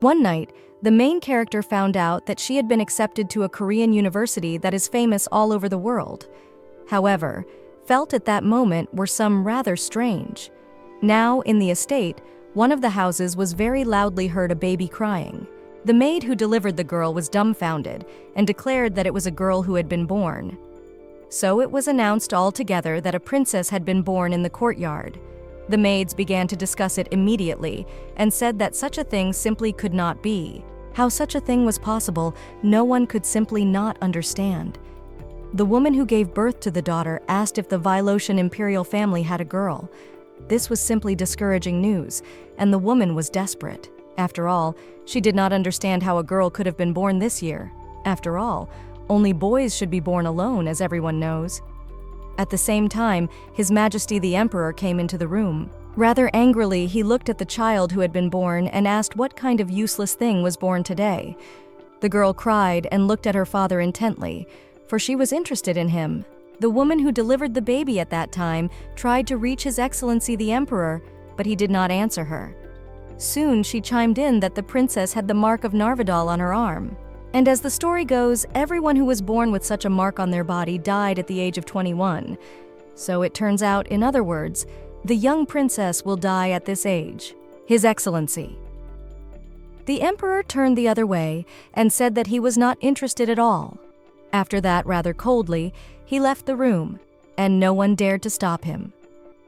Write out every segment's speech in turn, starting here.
One night, the main character found out that she had been accepted to a Korean university that is famous all over the world. However, felt at that moment were some rather strange. Now, in the estate, one of the houses was very loudly heard a baby crying. The maid who delivered the girl was dumbfounded and declared that it was a girl who had been born. So it was announced all together that a princess had been born in the courtyard. The maids began to discuss it immediately and said that such a thing simply could not be. How such a thing was possible, no one could simply not understand. The woman who gave birth to the daughter asked if the Voloshin imperial family had a girl. This was simply discouraging news, and the woman was desperate. After all, she did not understand how a girl could have been born this year. After all, only boys should be born alone, as everyone knows. At the same time, His Majesty the Emperor came into the room. Rather angrily, he looked at the child who had been born and asked what kind of useless thing was born today. The girl cried and looked at her father intently, for she was interested in him. The woman who delivered the baby at that time tried to reach His Excellency the Emperor, but he did not answer her. Soon she chimed in that the princess had the mark of Narvadal on her arm. And as the story goes, everyone who was born with such a mark on their body died at the age of 21. So it turns out, in other words, the young princess will die at this age. His Excellency. The emperor turned the other way and said that he was not interested at all. After that, rather coldly, he left the room, and no one dared to stop him.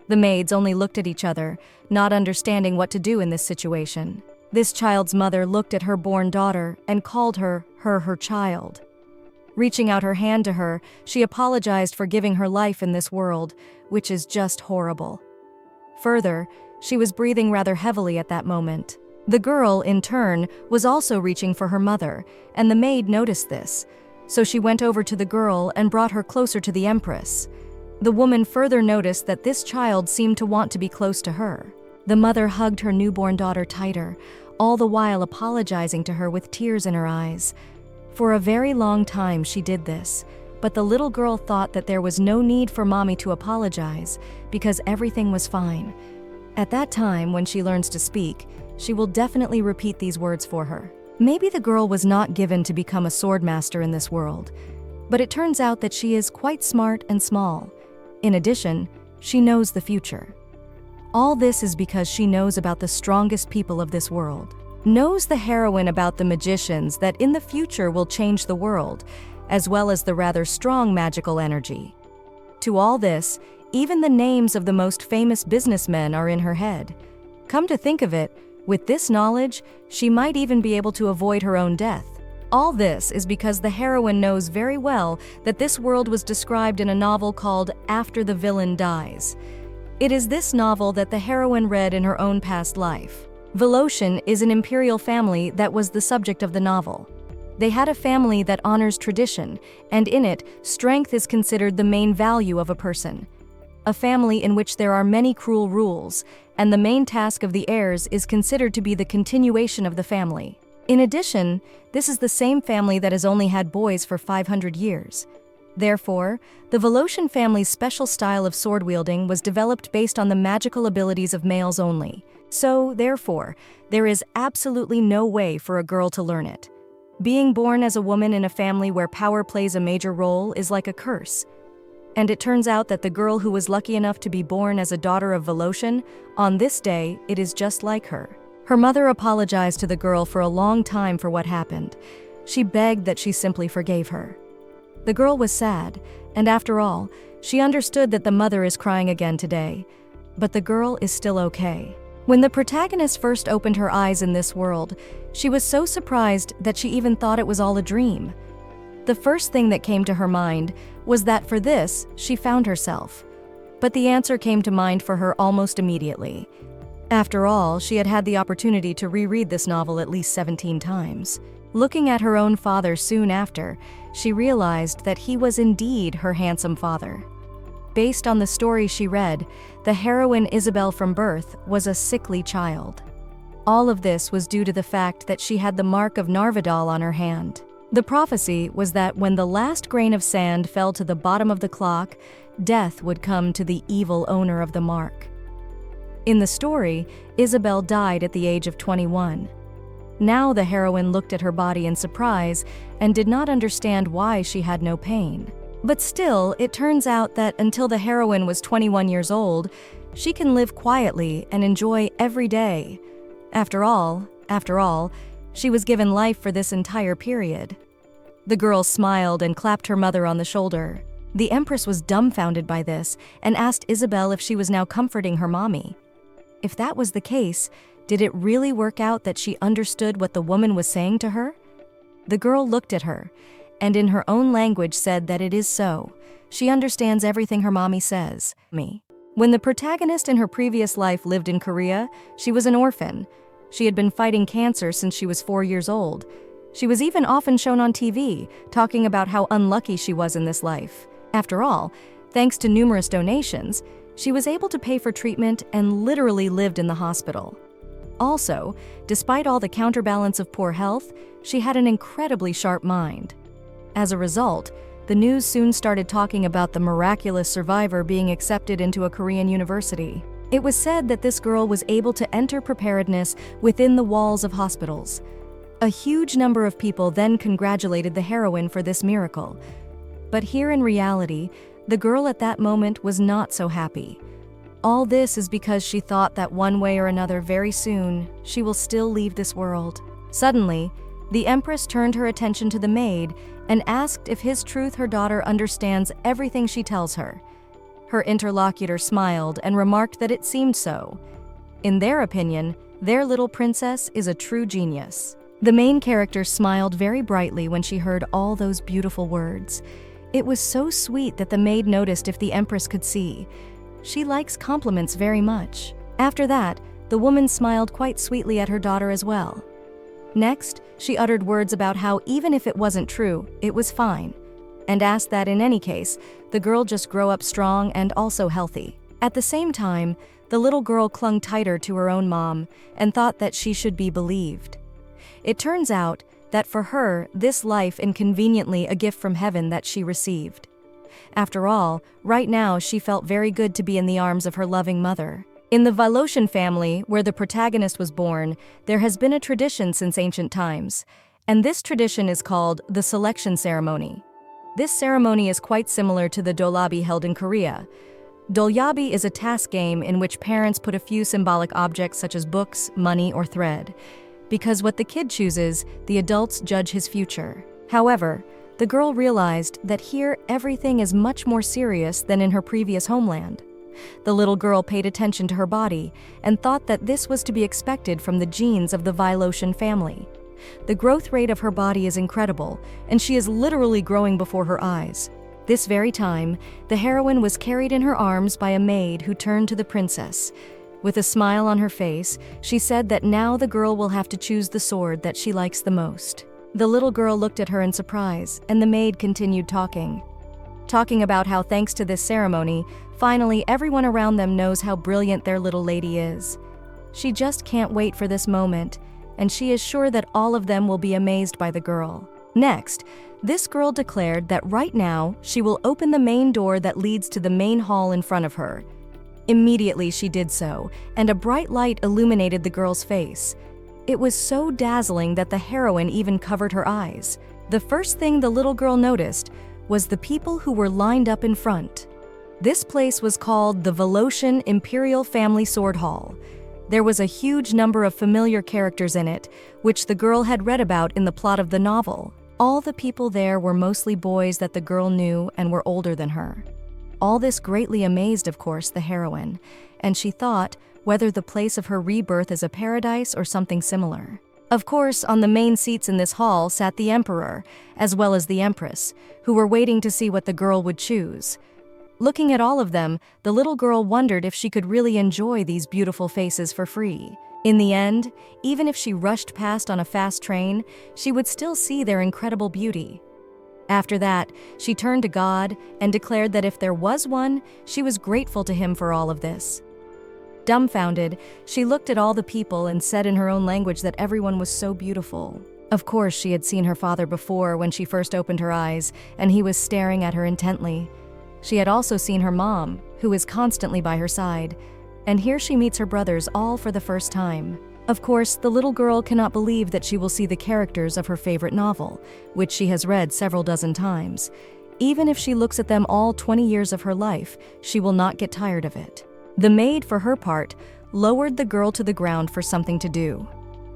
The maids only looked at each other, not understanding what to do in this situation. This child's mother looked at her born daughter and called her child. Reaching out her hand to her, she apologized for giving her life in this world, which is just horrible. Further, she was breathing rather heavily at that moment. The girl, in turn, was also reaching for her mother, and the maid noticed this, so she went over to the girl and brought her closer to the empress. The woman further noticed that this child seemed to want to be close to her. The mother hugged her newborn daughter tighter, all the while apologizing to her with tears in her eyes. For a very long time she did this, but the little girl thought that there was no need for mommy to apologize because everything was fine. At that time, when she learns to speak, she will definitely repeat these words for her. Maybe the girl was not given to become a sword master in this world, but it turns out that she is quite smart and small. In addition, she knows the future. All this is because she knows about the strongest people of this world. Knows the heroine about the magicians that in the future will change the world, as well as the rather strong magical energy. To all this, even the names of the most famous businessmen are in her head. Come to think of it, with this knowledge, she might even be able to avoid her own death. All this is because the heroine knows very well that this world was described in a novel called After the Villain Dies. It is this novel that the heroine read in her own past life. Voloshin is an imperial family that was the subject of the novel. They had a family that honors tradition, and in it, strength is considered the main value of a person. A family in which there are many cruel rules, and the main task of the heirs is considered to be the continuation of the family. In addition, this is the same family that has only had boys for 500 years. Therefore, the Voloshin family's special style of sword-wielding was developed based on the magical abilities of males only. So, therefore, there is absolutely no way for a girl to learn it. Being born as a woman in a family where power plays a major role is like a curse. And it turns out that the girl who was lucky enough to be born as a daughter of Voloshin, on this day, it is just like her. Her mother apologized to the girl for a long time for what happened. She begged that she simply forgave her. The girl was sad, and after all, she understood that the mother is crying again today. But the girl is still okay. When the protagonist first opened her eyes in this world, she was so surprised that she even thought it was all a dream. The first thing that came to her mind was that for this, she found herself. But the answer came to mind for her almost immediately. After all, she had had the opportunity to reread this novel at least 17 times. Looking at her own father soon after, she realized that he was indeed her handsome father. Based on the story she read, the heroine Isabel from birth was a sickly child. All of this was due to the fact that she had the mark of Narvadal on her hand. The prophecy was that when the last grain of sand fell to the bottom of the clock, death would come to the evil owner of the mark. In the story, Isabel died at the age of 21. Now the heroine looked at her body in surprise and did not understand why she had no pain. But still, it turns out that until the heroine was 21 years old, she can live quietly and enjoy every day. After all, she was given life for this entire period. The girl smiled and clapped her mother on the shoulder. The Empress was dumbfounded by this and asked Isabel if she was now comforting her mommy. If that was the case, did it really work out that she understood what the woman was saying to her? The girl looked at her, and in her own language said that it is so. She understands everything her mommy says. When the protagonist in her previous life lived in Korea, she was an orphan. She had been fighting cancer since she was 4 years old. She was even often shown on TV, talking about how unlucky she was in this life. After all, thanks to numerous donations, she was able to pay for treatment and literally lived in the hospital. Also, despite all the counterbalance of poor health, she had an incredibly sharp mind. As a result, the news soon started talking about the miraculous survivor being accepted into a Korean university. It was said that this girl was able to enter preparedness within the walls of hospitals. A huge number of people then congratulated the heroine for this miracle. But here in reality, the girl at that moment was not so happy. All this is because she thought that one way or another very soon, she will still leave this world. Suddenly, the Empress turned her attention to the maid and asked if his truth her daughter understands everything she tells her. Her interlocutor smiled and remarked that it seemed so. In their opinion, their little princess is a true genius. The main character smiled very brightly when she heard all those beautiful words. It was so sweet that the maid noticed if the Empress could see. She likes compliments very much. After that, the woman smiled quite sweetly at her daughter as well. Next, she uttered words about how even if it wasn't true, it was fine, and asked that in any case, the girl just grow up strong and also healthy. At the same time, the little girl clung tighter to her own mom and thought that she should be believed. It turns out that for her, this life inconveniently a gift from heaven that she received. After all, right now she felt very good to be in the arms of her loving mother. In the Voloshin family, where the protagonist was born, there has been a tradition since ancient times, and this tradition is called the selection ceremony. This ceremony is quite similar to the dolyabi held in Korea. Dolyabi is a task game in which parents put a few symbolic objects such as books, money, or thread. Because what the kid chooses, the adults judge his future. However, the girl realized that here everything is much more serious than in her previous homeland. The little girl paid attention to her body and thought that this was to be expected from the genes of the Voloshin family. The growth rate of her body is incredible, and she is literally growing before her eyes. This very time, the heroine was carried in her arms by a maid who turned to the princess. With a smile on her face, she said that now the girl will have to choose the sword that she likes the most. The little girl looked at her in surprise, and the maid continued talking about how thanks to this ceremony, finally everyone around them knows how brilliant their little lady is. She just can't wait for this moment, and she is sure that all of them will be amazed by the girl. Next, this girl declared that right now she will open the main door that leads to the main hall in front of her. Immediately she did so, and a bright light illuminated the girl's face. It was so dazzling that the heroine even covered her eyes. The first thing the little girl noticed was the people who were lined up in front. This place was called the Voloshin Imperial Family Sword Hall. There was a huge number of familiar characters in it, which the girl had read about in the plot of the novel. All the people there were mostly boys that the girl knew and were older than her. All this greatly amazed, of course, the heroine, and she thought whether the place of her rebirth is a paradise or something similar. Of course, on the main seats in this hall sat the emperor, as well as the empress, who were waiting to see what the girl would choose. Looking at all of them, the little girl wondered if she could really enjoy these beautiful faces for free. In the end, even if she rushed past on a fast train, she would still see their incredible beauty. After that, she turned to God and declared that if there was one, she was grateful to him for all of this. Dumbfounded, she looked at all the people and said in her own language that everyone was so beautiful. Of course, she had seen her father before when she first opened her eyes, and he was staring at her intently. She had also seen her mom, who is constantly by her side, and here she meets her brothers all for the first time. Of course, the little girl cannot believe that she will see the characters of her favorite novel, which she has read several dozen times. Even if she looks at them all 20 years of her life, she will not get tired of it. The maid, for her part, lowered the girl to the ground for something to do.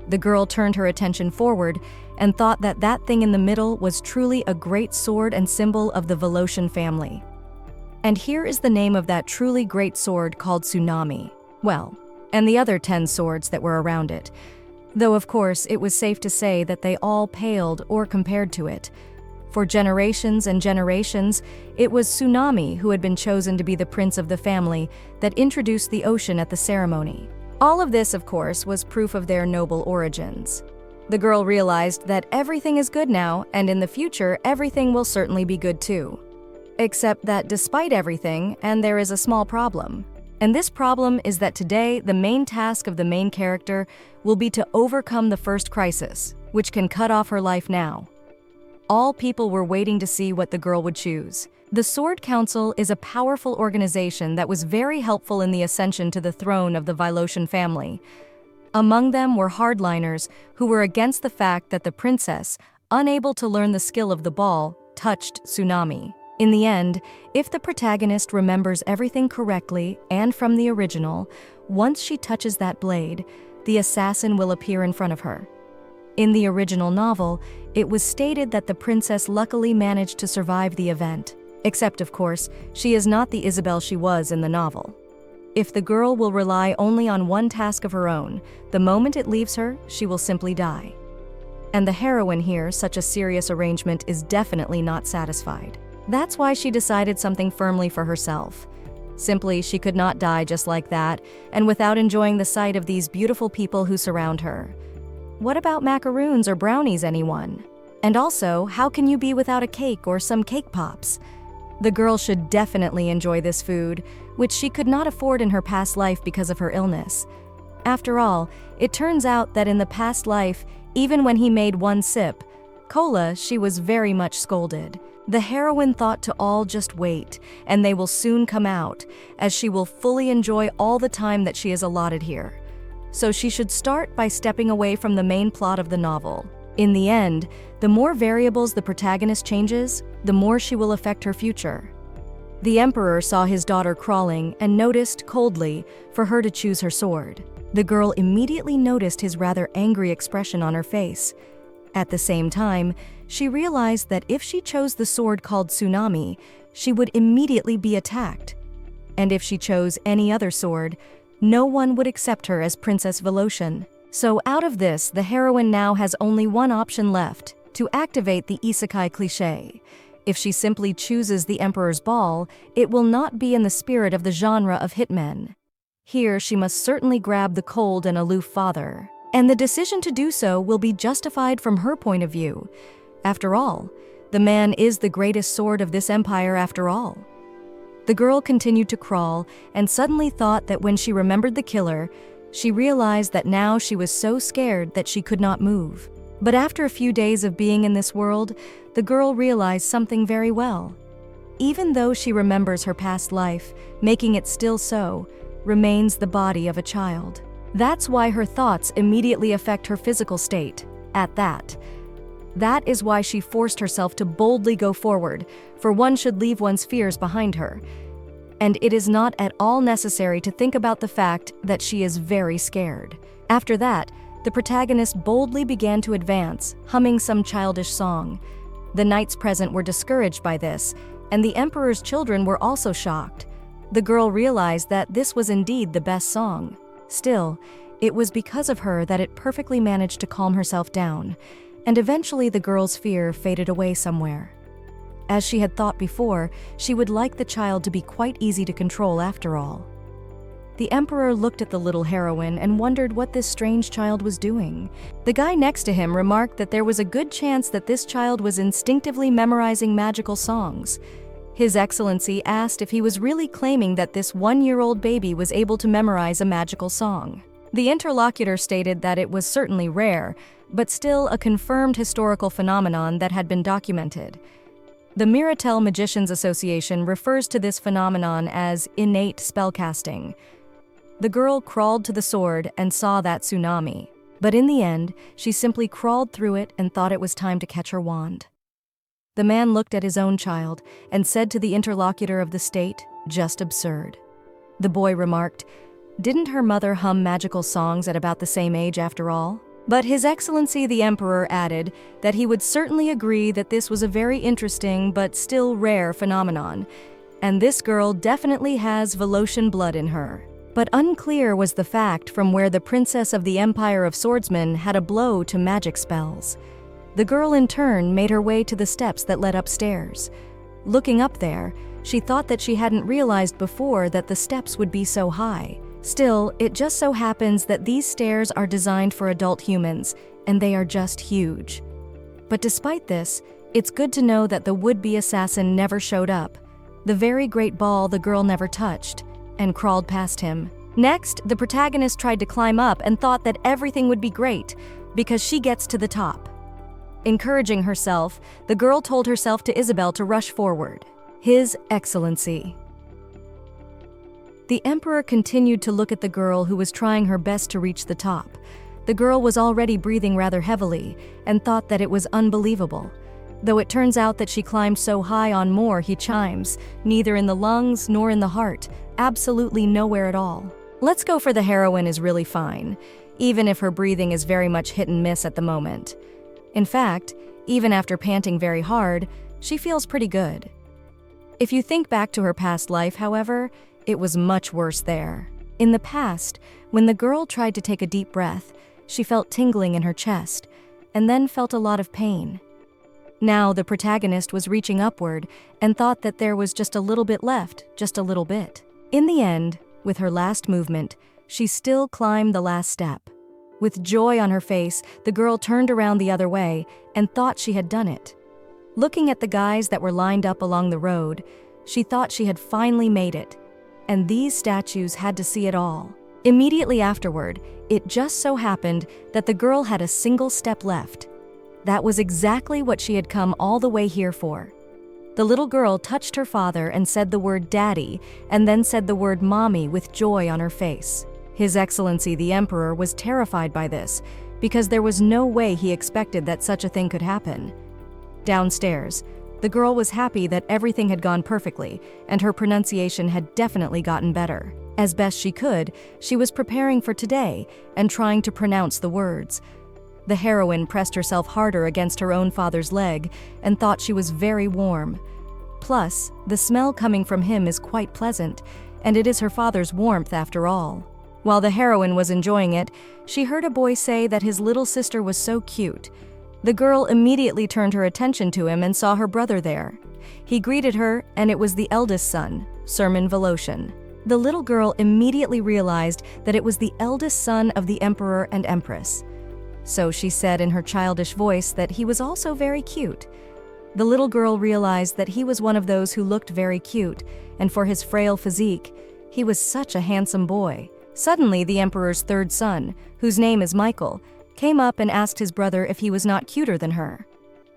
The girl turned her attention forward and thought that that thing in the middle was truly a great sword and symbol of the Voloshian family. And here is the name of that truly great sword, called Tsunami. Well, and the other 10 swords that were around it. Though of course it was safe to say that they all paled or compared to it. For generations and generations, it was Tsunami who had been chosen to be the prince of the family that introduced the ocean at the ceremony. All of this, of course, was proof of their noble origins. The girl realized that everything is good now, and in the future, everything will certainly be good too. Except that despite everything, and there is a small problem. And this problem is that today, the main task of the main character will be to overcome the first crisis, which can cut off her life now. All people were waiting to see what the girl would choose. The Sword Council is a powerful organization that was very helpful in the ascension to the throne of the Voloshian family. Among them were hardliners who were against the fact that the princess, unable to learn the skill of the ball, touched Tsunami. In the end, if the protagonist remembers everything correctly and from the original, once she touches that blade, the assassin will appear in front of her. In the original novel, it was stated that the princess luckily managed to survive the event. Except, of course, she is not the Isabelle she was in the novel. If the girl will rely only on one task of her own, the moment it leaves her, she will simply die. And the heroine here, such a serious arrangement, is definitely not satisfied. That's why she decided something firmly for herself. Simply, she could not die just like that, and without enjoying the sight of these beautiful people who surround her. What about macaroons or brownies, anyone? And also, how can you be without a cake or some cake pops? The girl should definitely enjoy this food, which she could not afford in her past life because of her illness. After all, it turns out that in the past life, even when he made one sip, cola, she was very much scolded. The heroine thought to all just wait, and they will soon come out, as she will fully enjoy all the time that she is allotted here. So she should start by stepping away from the main plot of the novel. In the end, the more variables the protagonist changes, the more she will affect her future. The emperor saw his daughter crawling and noticed, coldly, for her to choose her sword. The girl immediately noticed his rather angry expression on her face. At the same time, she realized that if she chose the sword called Tsunami, she would immediately be attacked. And if she chose any other sword, no one would accept her as Princess Voloshian. So out of this, the heroine now has only one option left, to activate the isekai cliché. If she simply chooses the Emperor's Ball, it will not be in the spirit of the genre of hitmen. Here, she must certainly grab the cold and aloof father. And the decision to do so will be justified from her point of view. After all, the man is the greatest sword of this empire after all. The girl continued to crawl and suddenly thought that when she remembered the killer, she realized that now she was so scared that she could not move. But after a few days of being in this world, the girl realized something very well. Even though she remembers her past life, making it still so, remains the body of a child. That's why her thoughts immediately affect her physical state, at that. That is why she forced herself to boldly go forward, for one should leave one's fears behind her. And it is not at all necessary to think about the fact that she is very scared. After that, the protagonist boldly began to advance, humming some childish song. The knights present were discouraged by this, and the emperor's children were also shocked. The girl realized that this was indeed the best song. Still, it was because of her that it perfectly managed to calm herself down, and eventually the girl's fear faded away somewhere. As she had thought before, she would like the child to be quite easy to control after all. The emperor looked at the little heroine and wondered what this strange child was doing. The guy next to him remarked that there was a good chance that this child was instinctively memorizing magical songs. His Excellency asked if he was really claiming that this 1-year-old baby was able to memorize a magical song. The interlocutor stated that it was certainly rare, but still a confirmed historical phenomenon that had been documented. The Miratel Magicians Association refers to this phenomenon as innate spellcasting. The girl crawled to the sword and saw that tsunami. But in the end, she simply crawled through it and thought it was time to catch her wand. The man looked at his own child and said to the interlocutor of the state, "Just absurd." The boy remarked, "Didn't her mother hum magical songs at about the same age after all?" But His Excellency the Emperor added that he would certainly agree that this was a very interesting but still rare phenomenon, and this girl definitely has Voloshian blood in her. But unclear was the fact from where the Princess of the Empire of Swordsmen had a blow to magic spells. The girl in turn made her way to the steps that led upstairs. Looking up there, she thought that she hadn't realized before that the steps would be so high. Still, it just so happens that these stairs are designed for adult humans, and they are just huge. But despite this, it's good to know that the would-be assassin never showed up. The very great ball the girl never touched, and crawled past him. Next, the protagonist tried to climb up and thought that everything would be great, because she gets to the top. Encouraging herself, the girl told herself to Isabel to rush forward. His Excellency. The Emperor continued to look at the girl who was trying her best to reach the top. The girl was already breathing rather heavily and thought that it was unbelievable. Though it turns out that she climbed so high on more, he chimes, neither in the lungs nor in the heart, absolutely nowhere at all. Let's go for the heroine is really fine, even if her breathing is very much hit and miss at the moment. In fact, even after panting very hard, she feels pretty good. If you think back to her past life, however, it was much worse there. In the past, when the girl tried to take a deep breath, she felt tingling in her chest, and then felt a lot of pain. Now the protagonist was reaching upward and thought that there was just a little bit left, just a little bit. In the end, with her last movement, she still climbed the last step. With joy on her face, the girl turned around the other way and thought she had done it. Looking at the guys that were lined up along the road, she thought she had finally made it, and these statues had to see it all. Immediately afterward, it just so happened that the girl had a single step left. That was exactly what she had come all the way here for. The little girl touched her father and said the word daddy, and then said the word mommy with joy on her face. His Excellency the Emperor was terrified by this, because there was no way he expected that such a thing could happen. Downstairs, the girl was happy that everything had gone perfectly, and her pronunciation had definitely gotten better. As best she could, she was preparing for today and trying to pronounce the words. The heroine pressed herself harder against her own father's leg and thought she was very warm. Plus, the smell coming from him is quite pleasant, and it is her father's warmth after all. While the heroine was enjoying it, she heard a boy say that his little sister was so cute. The girl immediately turned her attention to him and saw her brother there. He greeted her, and it was the eldest son, Sermon Voloshian. The little girl immediately realized that it was the eldest son of the Emperor and Empress. So she said in her childish voice that he was also very cute. The little girl realized that he was one of those who looked very cute, and for his frail physique, he was such a handsome boy. Suddenly, the Emperor's third son, whose name is Michael, came up and asked his brother if he was not cuter than her.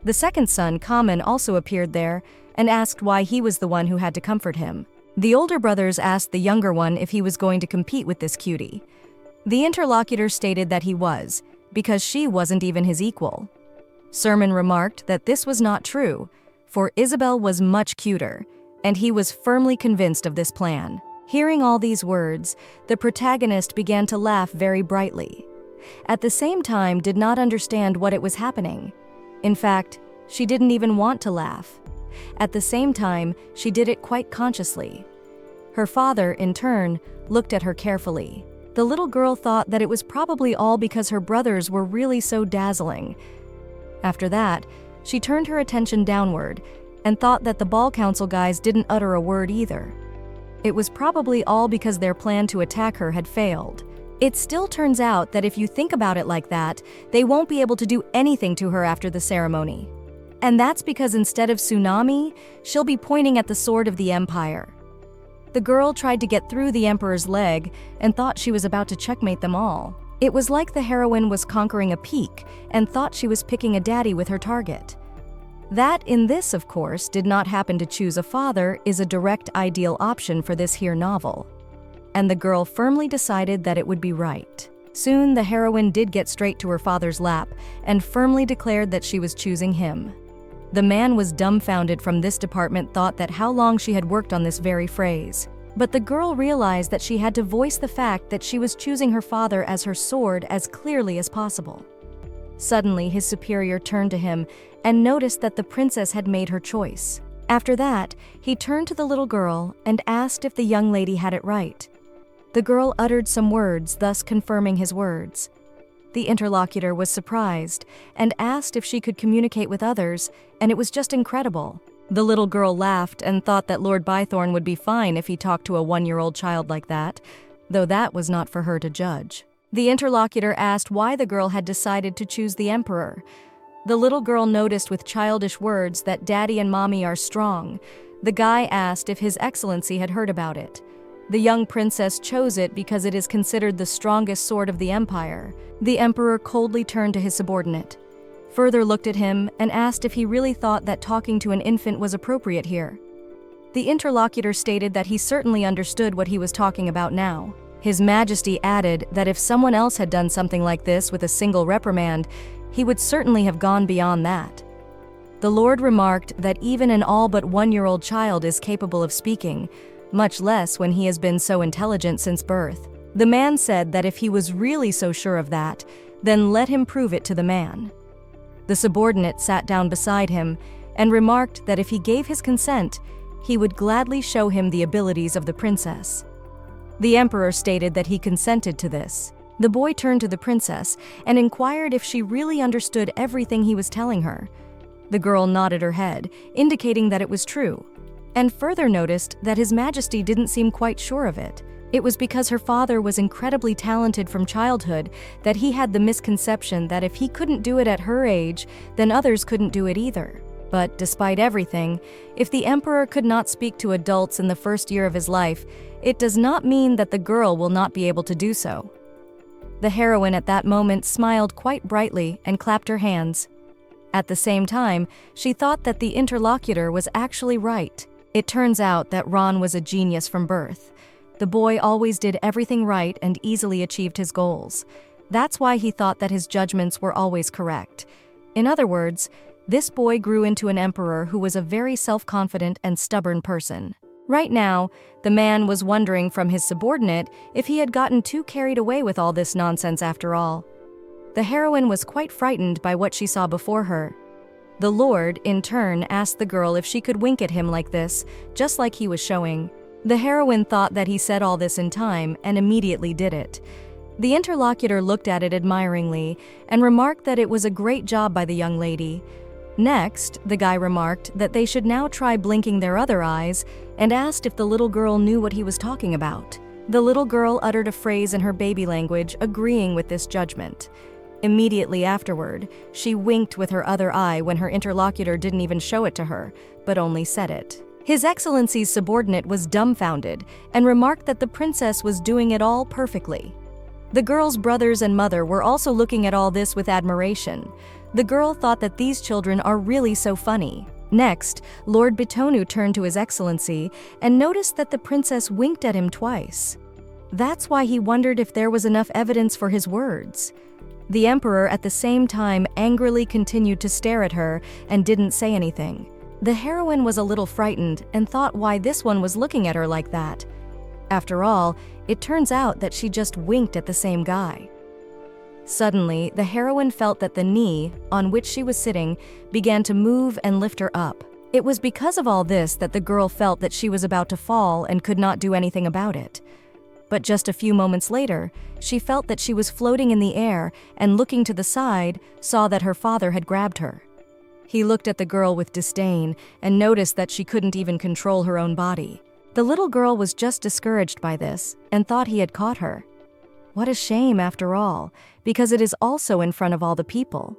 The second son, Kamen, also appeared there and asked why he was the one who had to comfort him. The older brothers asked the younger one if he was going to compete with this cutie. The interlocutor stated that he was, because she wasn't even his equal. Sermon remarked that this was not true, for Isabel was much cuter, and he was firmly convinced of this plan. Hearing all these words, the protagonist began to laugh very brightly. At the same time, did not understand what it was happening. In fact, she didn't even want to laugh. At the same time, she did it quite consciously. Her father, in turn, looked at her carefully. The little girl thought that it was probably all because her brothers were really so dazzling. After that, she turned her attention downward and thought that the ball council guys didn't utter a word either. It was probably all because their plan to attack her had failed. It still turns out that if you think about it like that, they won't be able to do anything to her after the ceremony. And that's because instead of tsunami, she'll be pointing at the sword of the Empire. The girl tried to get through the Emperor's leg and thought she was about to checkmate them all. It was like the heroine was conquering a peak and thought she was picking a daddy with her target. That in this, of course, did not happen to choose a father is a direct ideal option for this here novel. and the girl firmly decided that it would be right. Soon, the heroine did get straight to her father's lap and firmly declared that she was choosing him. The man was dumbfounded from this department thought that how long she had worked on this very phrase. But the girl realized that she had to voice the fact that she was choosing her father as her sword as clearly as possible. Suddenly, his superior turned to him and noticed that the princess had made her choice. After that, he turned to the little girl and asked if the young lady had it right. The girl uttered some words, thus confirming his words. The interlocutor was surprised and asked if she could communicate with others, and it was just incredible. The little girl laughed and thought that Lord Bythorn would be fine if he talked to a 1-year-old child like that, though that was not for her to judge. The interlocutor asked why the girl had decided to choose the emperor. The little girl noticed with childish words that Daddy and Mommy are strong. The guy asked if His Excellency had heard about it. The young princess chose it because it is considered the strongest sword of the empire. The emperor coldly turned to his subordinate, further looked at him, and asked if he really thought that talking to an infant was appropriate here. The interlocutor stated that he certainly understood what he was talking about now. His Majesty added that if someone else had done something like this with a single reprimand, he would certainly have gone beyond that. The Lord remarked that even an all but 1-year-old child is capable of speaking, much less when he has been so intelligent since birth. The man said that if he was really so sure of that, then let him prove it to the man. The subordinate sat down beside him and remarked that if he gave his consent, he would gladly show him the abilities of the princess. The emperor stated that he consented to this. The boy turned to the princess and inquired if she really understood everything he was telling her. The girl nodded her head, indicating that it was true, and further noticed that His Majesty didn't seem quite sure of it. It was because her father was incredibly talented from childhood that he had the misconception that if he couldn't do it at her age, then others couldn't do it either. But despite everything, if the emperor could not speak to adults in the first year of his life, it does not mean that the girl will not be able to do so. The heroine at that moment smiled quite brightly and clapped her hands. At the same time, she thought that the interlocutor was actually right. It turns out that Ron was a genius from birth. The boy always did everything right and easily achieved his goals. That's why he thought that his judgments were always correct. In other words, this boy grew into an emperor who was a very self-confident and stubborn person. Right now, the man was wondering from his subordinate if he had gotten too carried away with all this nonsense after all. The heroine was quite frightened by what she saw before her. The Lord, in turn, asked the girl if she could wink at him like this, just like he was showing. The heroine thought that he said all this in time and immediately did it. The interlocutor looked at it admiringly and remarked that it was a great job by the young lady. Next, the guy remarked that they should now try blinking their other eyes and asked if the little girl knew what he was talking about. The little girl uttered a phrase in her baby language, agreeing with this judgment. Immediately afterward, she winked with her other eye when her interlocutor didn't even show it to her, but only said it. His Excellency's subordinate was dumbfounded and remarked that the princess was doing it all perfectly. The girl's brothers and mother were also looking at all this with admiration. The girl thought that these children are really so funny. Next, Lord Bitonu turned to His Excellency and noticed that the princess winked at him twice. That's why he wondered if there was enough evidence for his words. The emperor at the same time angrily continued to stare at her and didn't say anything. The heroine was a little frightened and thought why this one was looking at her like that. After all, it turns out that she just winked at the same guy. Suddenly, the heroine felt that the knee, on which she was sitting, began to move and lift her up. It was because of all this that the girl felt that she was about to fall and could not do anything about it. But just a few moments later, she felt that she was floating in the air and looking to the side, saw that her father had grabbed her. He looked at the girl with disdain and noticed that she couldn't even control her own body. The little girl was just discouraged by this and thought he had caught her. What a shame after all, because it is also in front of all the people.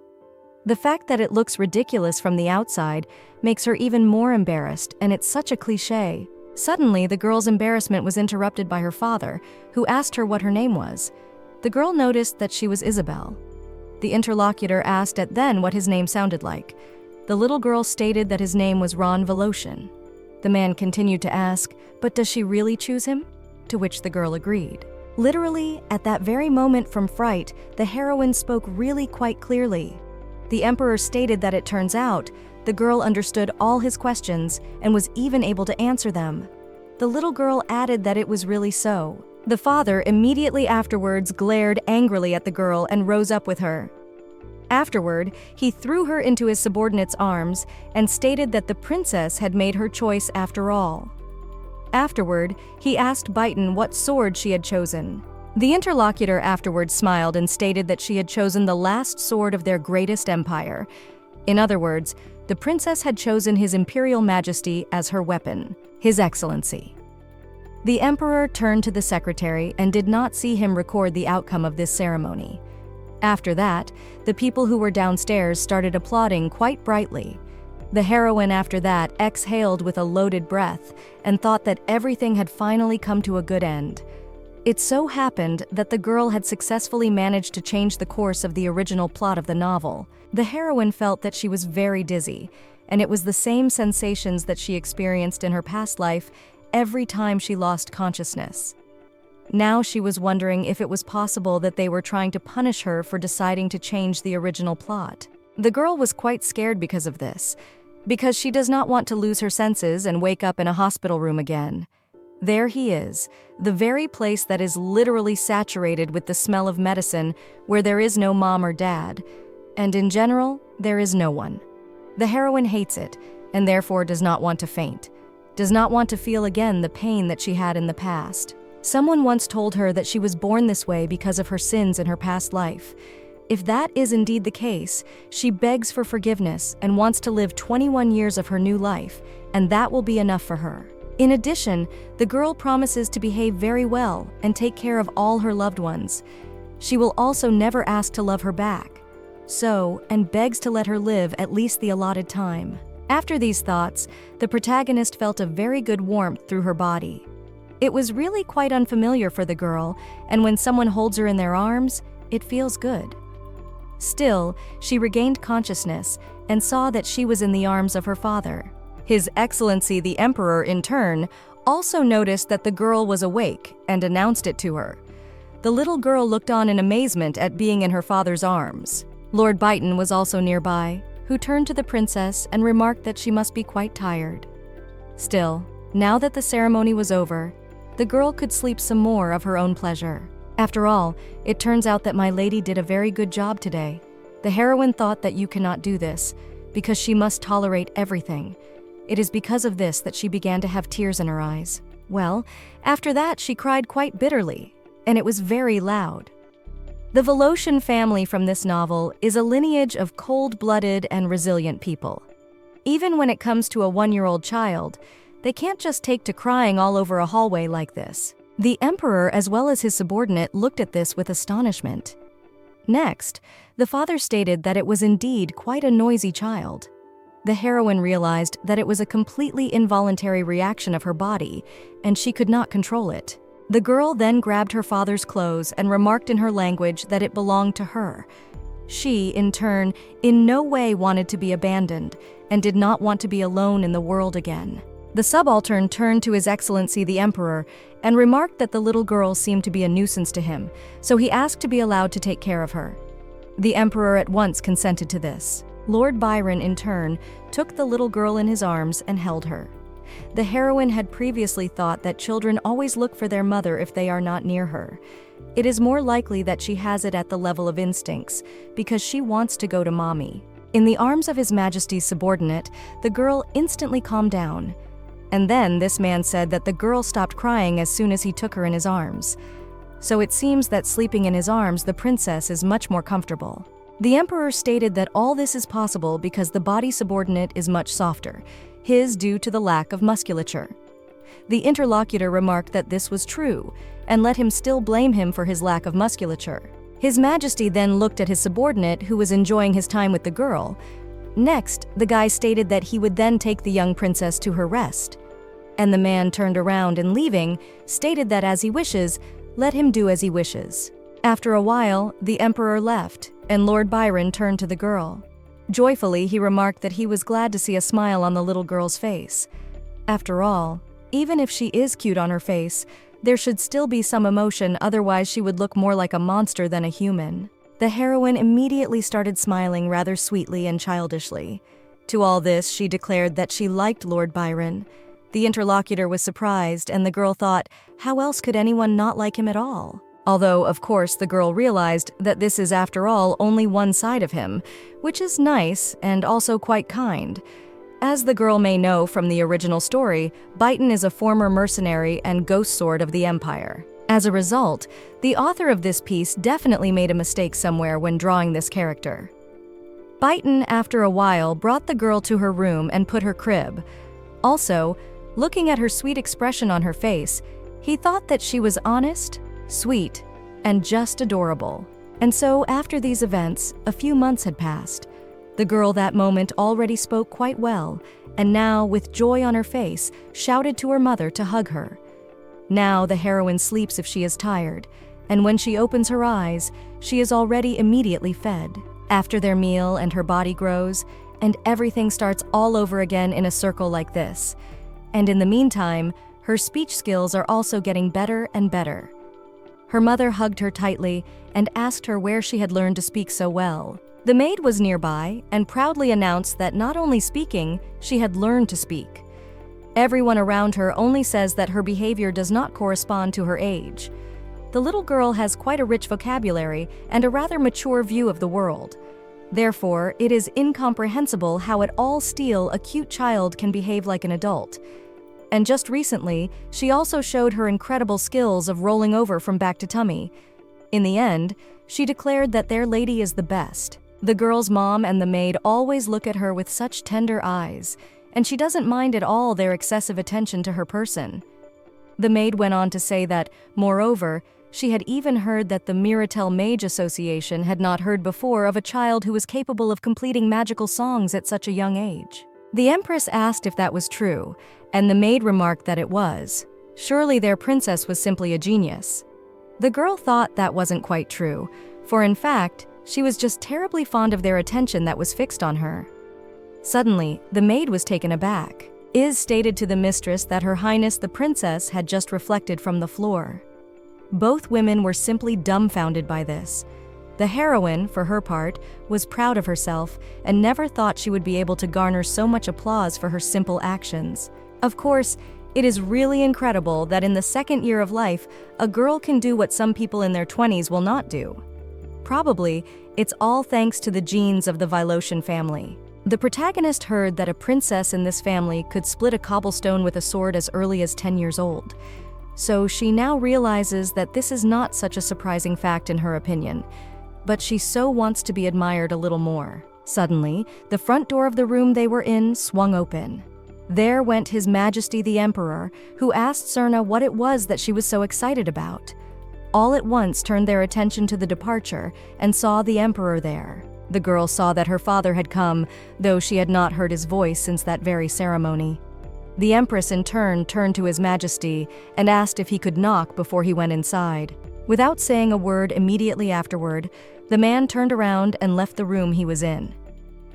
The fact that it looks ridiculous from the outside makes her even more embarrassed, and it's such a cliché. Suddenly, the girl's embarrassment was interrupted by her father, who asked her what her name was. The girl noticed that she was Isabel. The interlocutor asked then what his name sounded like. The little girl stated that his name was Ron Voloshin. The man continued to ask, but does she really choose him? to which the girl agreed. Literally, at that very moment from fright, the heroine spoke really quite clearly. The emperor stated that it turns out, the girl understood all his questions and was even able to answer them. The little girl added that it was really so. The father immediately afterwards glared angrily at the girl and rose up with her. Afterward, he threw her into his subordinate's arms and stated that the princess had made her choice after all. Afterward, he asked Beighton what sword she had chosen. The interlocutor afterward smiled and stated that she had chosen the last sword of their greatest empire. In other words, the princess had chosen His Imperial Majesty as her weapon, His Excellency. The emperor turned to the secretary and did not see him record the outcome of this ceremony. After that, the people who were downstairs started applauding quite brightly. The heroine after that exhaled with a loaded breath and thought that everything had finally come to a good end. It so happened that the girl had successfully managed to change the course of the original plot of the novel. The heroine felt that she was very dizzy, and it was the same sensations that she experienced in her past life every time she lost consciousness. Now she was wondering if it was possible that they were trying to punish her for deciding to change the original plot. The girl was quite scared because of this, because she does not want to lose her senses and wake up in a hospital room again. There he is, the very place that is literally saturated with the smell of medicine, where there is no mom or dad, and in general, there is no one. The heroine hates it, and therefore does not want to faint, does not want to feel again the pain that she had in the past. Someone once told her that she was born this way because of her sins in her past life. If that is indeed the case, she begs for forgiveness and wants to live 21 years of her new life, and that will be enough for her. In addition, the girl promises to behave very well and take care of all her loved ones. She will also never ask to love her back, and begs to let her live at least the allotted time. After these thoughts, the protagonist felt a very good warmth through her body. It was really quite unfamiliar for the girl, and when someone holds her in their arms, it feels good. Still, she regained consciousness and saw that she was in the arms of her father. His Excellency the Emperor, in turn, also noticed that the girl was awake and announced it to her. The little girl looked on in amazement at being in her father's arms. Lord Beighton was also nearby, who turned to the princess and remarked that she must be quite tired. Still, now that the ceremony was over, the girl could sleep some more of her own pleasure. After all, it turns out that my lady did a very good job today. The heroine thought that you cannot do this, because she must tolerate everything. It is because of this that she began to have tears in her eyes. Well, after that she cried quite bitterly, and it was very loud. The Voloshian family from this novel is a lineage of cold-blooded and resilient people. Even when it comes to a 1-year-old child, they can't just take to crying all over a hallway like this. The emperor, as well as his subordinate, looked at this with astonishment. Next, the father stated that it was indeed quite a noisy child. The heroine realized that it was a completely involuntary reaction of her body, and she could not control it. The girl then grabbed her father's clothes and remarked in her language that it belonged to her. She, in turn, in no way wanted to be abandoned, and did not want to be alone in the world again. The subaltern turned to His Excellency the Emperor and remarked that the little girl seemed to be a nuisance to him, so he asked to be allowed to take care of her. The Emperor at once consented to this. Lord Byron, in turn, took the little girl in his arms and held her. The heroine had previously thought that children always look for their mother if they are not near her. It is more likely that she has it at the level of instincts, because she wants to go to mommy. In the arms of His Majesty's subordinate, the girl instantly calmed down. And then this man said that the girl stopped crying as soon as he took her in his arms. So it seems that sleeping in his arms, the princess is much more comfortable. The emperor stated that all this is possible because the body subordinate is much softer, his due to the lack of musculature. The interlocutor remarked that this was true, and let him still blame him for his lack of musculature. His Majesty then looked at his subordinate, who was enjoying his time with the girl. Next, the guy stated that he would then take the young princess to her rest. And the man turned around and, leaving, stated that as he wishes, let him do as he wishes. After a while, the emperor left, and Lord Byron turned to the girl. Joyfully, he remarked that he was glad to see a smile on the little girl's face. After all, even if she is cute on her face, there should still be some emotion, otherwise she would look more like a monster than a human. The heroine immediately started smiling rather sweetly and childishly. To all this, she declared that she liked Lord Byron. The interlocutor was surprised, and the girl thought, how else could anyone not like him at all? Although, of course, the girl realized that this is, after all, only one side of him, which is nice and also quite kind. As the girl may know from the original story, Byton is a former mercenary and ghost sword of the Empire. As a result, the author of this piece definitely made a mistake somewhere when drawing this character. Byton, after a while, brought the girl to her room and put her crib. Also, looking at her sweet expression on her face, he thought that she was honest, sweet, and just adorable. And so, after these events, a few months had passed. The girl that moment already spoke quite well, and now, with joy on her face, shouted to her mother to hug her. Now the heroine sleeps if she is tired, and when she opens her eyes, she is already immediately fed. After their meal and her body grows, and everything starts all over again in a circle like this. And in the meantime, her speech skills are also getting better and better. Her mother hugged her tightly and asked her where she had learned to speak so well. The maid was nearby and proudly announced that not only speaking, she had learned to speak. Everyone around her only says that her behavior does not correspond to her age. The little girl has quite a rich vocabulary and a rather mature view of the world. Therefore, it is incomprehensible how at all steel a cute child can behave like an adult. And just recently, she also showed her incredible skills of rolling over from back to tummy. In the end, she declared that their lady is the best. The girl's mom and the maid always look at her with such tender eyes, and she doesn't mind at all their excessive attention to her person. The maid went on to say that, moreover, she had even heard that the Miratel Mage Association had not heard before of a child who was capable of completing magical songs at such a young age. The Empress asked if that was true, and the maid remarked that it was. Surely their princess was simply a genius. The girl thought that wasn't quite true, for in fact, she was just terribly fond of their attention that was fixed on her. Suddenly, the maid was taken aback. Iz stated to the mistress that Her Highness the Princess had just reflected from the floor. Both women were simply dumbfounded by this. The heroine, for her part, was proud of herself and never thought she would be able to garner so much applause for her simple actions. Of course, it is really incredible that in the second year of life, a girl can do what some people in their 20s will not do. Probably, it's all thanks to the genes of the Viloshan family. The protagonist heard that a princess in this family could split a cobblestone with a sword as early as 10 years old. So she now realizes that this is not such a surprising fact in her opinion, but she so wants to be admired a little more. Suddenly, the front door of the room they were in swung open. There went His Majesty the Emperor, who asked Serna what it was that she was so excited about. All at once turned their attention to the departure and saw the Emperor there. The girl saw that her father had come, though she had not heard his voice since that very ceremony. The Empress in turn turned to His Majesty and asked if he could knock before he went inside. Without saying a word immediately afterward, the man turned around and left the room he was in.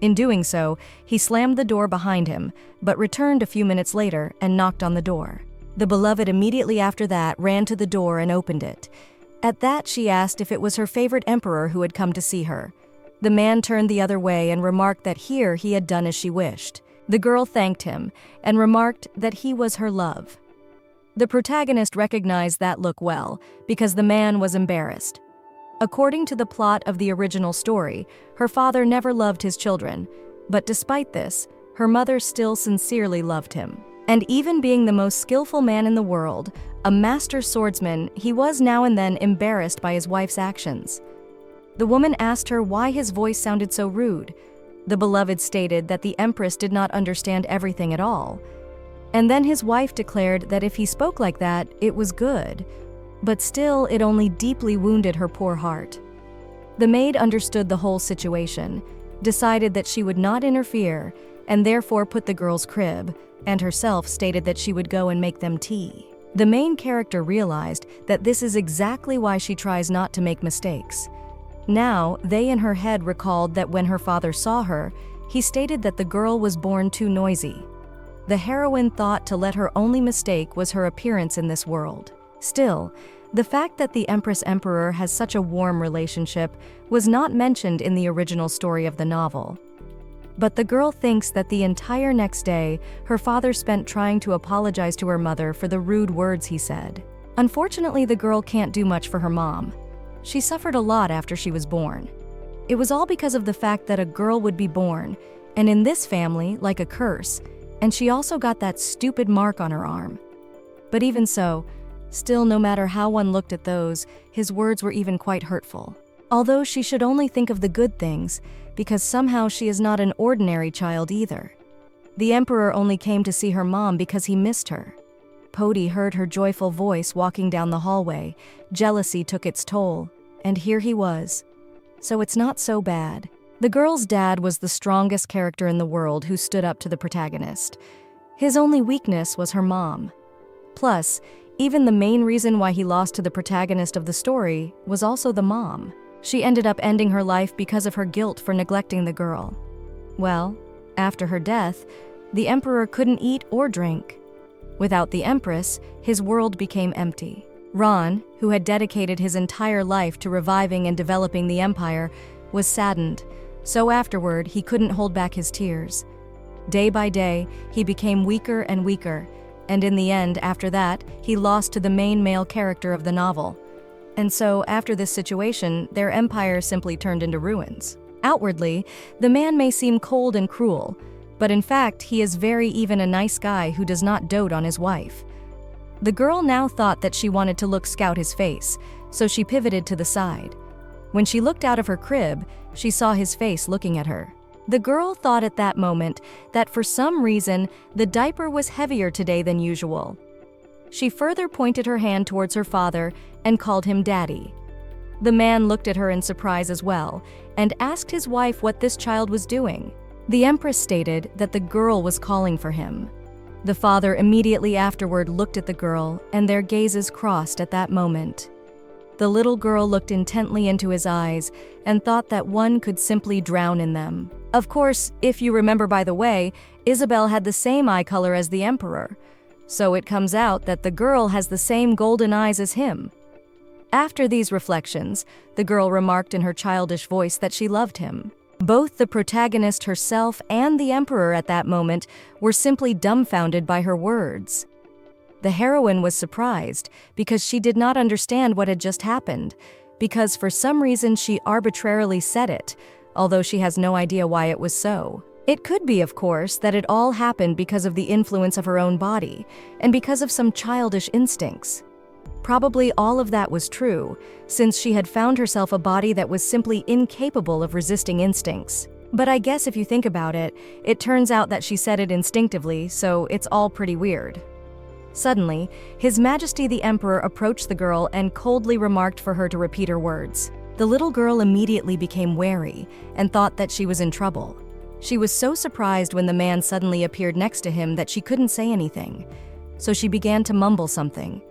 In doing so, he slammed the door behind him, but returned a few minutes later and knocked on the door. The beloved immediately after that ran to the door and opened it. At that, she asked if it was her favorite emperor who had come to see her. The man turned the other way and remarked that here he had done as she wished. The girl thanked him and remarked that he was her love. The protagonist recognized that look well, because the man was embarrassed. According to the plot of the original story, her father never loved his children, but despite this, her mother still sincerely loved him. And even being the most skillful man in the world, a master swordsman, he was now and then embarrassed by his wife's actions. The woman asked her why his voice sounded so rude. The beloved stated that the Empress did not understand everything at all. And then his wife declared that if he spoke like that, it was good. But still, it only deeply wounded her poor heart. The maid understood the whole situation, decided that she would not interfere, and therefore put the girl's crib, and herself stated that she would go and make them tea. The main character realized that this is exactly why she tries not to make mistakes. Now, they in her head recalled that when her father saw her, he stated that the girl was born too noisy. The heroine thought to let her only mistake was her appearance in this world. Still, the fact that the Empress-Emperor has such a warm relationship was not mentioned in the original story of the novel. But the girl thinks that the entire next day, her father spent trying to apologize to her mother for the rude words he said. Unfortunately, the girl can't do much for her mom. She suffered a lot after she was born. It was all because of the fact that a girl would be born, and in this family, like a curse, and she also got that stupid mark on her arm. But even so, still, no matter how one looked at those, his words were even quite hurtful. Although she should only think of the good things, because somehow she is not an ordinary child either. The Emperor only came to see her mom because he missed her. Poti heard her joyful voice walking down the hallway. Jealousy took its toll, and here he was. So it's not so bad. The girl's dad was the strongest character in the world who stood up to the protagonist. His only weakness was her mom. Plus, even the main reason why he lost to the protagonist of the story was also the mom. She ended up ending her life because of her guilt for neglecting the girl. Well, after her death, the Emperor couldn't eat or drink. Without the Empress, his world became empty. Ron, who had dedicated his entire life to reviving and developing the Empire, was saddened, so afterward he couldn't hold back his tears. Day by day, he became weaker and weaker, and in the end, after that, he lost to the main male character of the novel. And so, after this situation, their empire simply turned into ruins. Outwardly, the man may seem cold and cruel, but in fact, he is even a nice guy who does not dote on his wife. The girl now thought that she wanted to scout his face, so she pivoted to the side. When she looked out of her crib, she saw his face looking at her. The girl thought at that moment that for some reason, the diaper was heavier today than usual. She further pointed her hand towards her father and called him Daddy. The man looked at her in surprise as well and asked his wife what this child was doing. The Empress stated that the girl was calling for him. The father immediately afterward looked at the girl, and their gazes crossed at that moment. The little girl looked intently into his eyes and thought that one could simply drown in them. Of course, if you remember, by the way, Isabel had the same eye color as the Emperor, so it comes out that the girl has the same golden eyes as him. After these reflections, the girl remarked in her childish voice that she loved him. Both the protagonist herself and the Emperor at that moment were simply dumbfounded by her words. The heroine was surprised because she did not understand what had just happened, because for some reason she arbitrarily said it, although she has no idea why it was so. It could be, of course, that it all happened because of the influence of her own body, and because of some childish instincts. Probably all of that was true, since she had found herself a body that was simply incapable of resisting instincts. But I guess if you think about it, it turns out that she said it instinctively, so it's all pretty weird. Suddenly, His Majesty the Emperor approached the girl and coldly remarked for her to repeat her words. The little girl immediately became wary and thought that she was in trouble. She was so surprised when the man suddenly appeared next to him that she couldn't say anything, so she began to mumble something.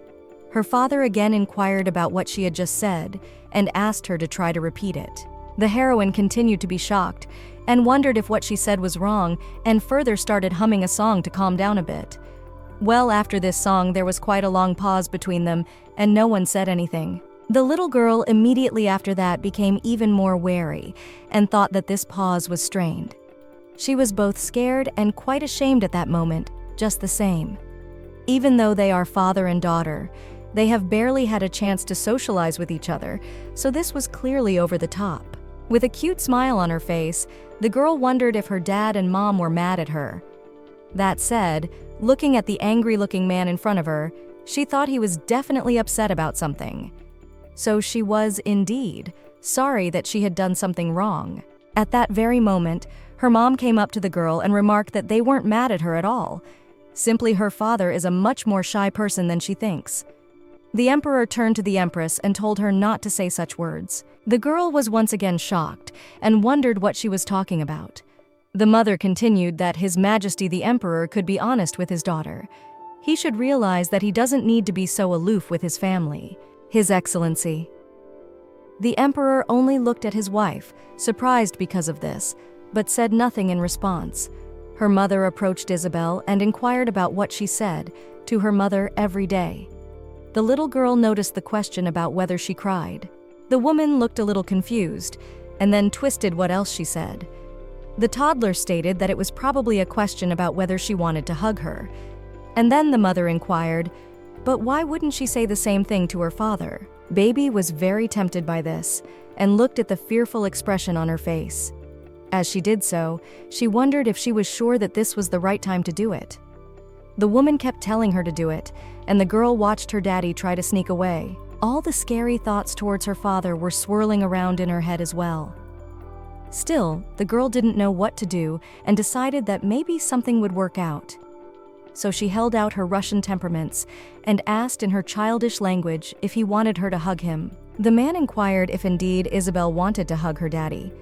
Her father again inquired about what she had just said and asked her to try to repeat it. The heroine continued to be shocked and wondered if what she said was wrong, and further started humming a song to calm down a bit. Well, after this song, there was quite a long pause between them, and no one said anything. The little girl immediately after that became even more wary and thought that this pause was strained. She was both scared and quite ashamed at that moment, just the same. Even though they are father and daughter, they have barely had a chance to socialize with each other, so this was clearly over the top. With a cute smile on her face, the girl wondered if her dad and mom were mad at her. That said, looking at the angry-looking man in front of her, she thought he was definitely upset about something. So she was, indeed, sorry that she had done something wrong. At that very moment, her mom came up to the girl and remarked that they weren't mad at her at all. Simply her father is a much more shy person than she thinks. The Emperor turned to the Empress and told her not to say such words. The girl was once again shocked and wondered what she was talking about. The mother continued that His Majesty the Emperor could be honest with his daughter. He should realize that he doesn't need to be so aloof with his family. His Excellency. The Emperor only looked at his wife, surprised because of this, but said nothing in response. Her mother approached Isabel and inquired about what she said to her mother every day. The little girl noticed the question about whether she cried. The woman looked a little confused, and then twisted what else she said. The toddler stated that it was probably a question about whether she wanted to hug her. And then the mother inquired, but why wouldn't she say the same thing to her father? Baby was very tempted by this, and looked at the fearful expression on her face. As she did so, she wondered if she was sure that this was the right time to do it. The woman kept telling her to do it, and the girl watched her daddy try to sneak away. All the scary thoughts towards her father were swirling around in her head as well. Still, the girl didn't know what to do and decided that maybe something would work out. So she held out her Russian temperaments and asked in her childish language if he wanted her to hug him. The man inquired if indeed Isabel wanted to hug her daddy.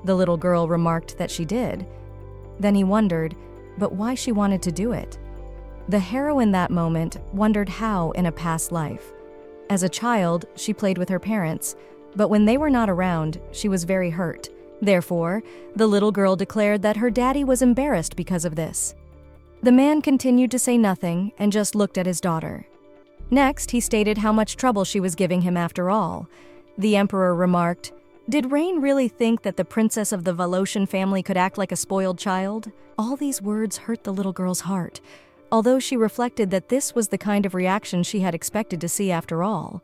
The little girl remarked that she did. Then he wondered, but why she wanted to do it. The heroine that moment wondered how in a past life. As a child, she played with her parents, but when they were not around, she was very hurt. Therefore, the little girl declared that her daddy was embarrassed because of this. The man continued to say nothing and just looked at his daughter. Next, he stated how much trouble she was giving him after all. The emperor remarked, "Did Rain really think that the princess of the Voloshin family could act like a spoiled child?" All these words hurt the little girl's heart, although she reflected that this was the kind of reaction she had expected to see after all.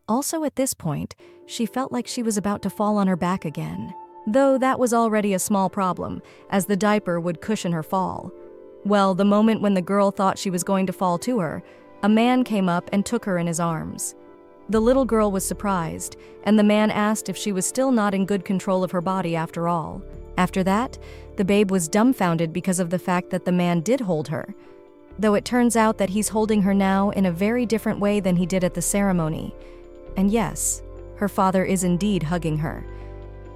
Also at this point, she felt like she was about to fall on her back again. Though that was already a small problem, as the diaper would cushion her fall. Well, the moment when the girl thought she was going to fall to her, a man came up and took her in his arms. The little girl was surprised, and the man asked if she was still not in good control of her body after all. After that, the babe was dumbfounded because of the fact that the man did hold her, though it turns out that he's holding her now in a very different way than he did at the ceremony. And yes, her father is indeed hugging her,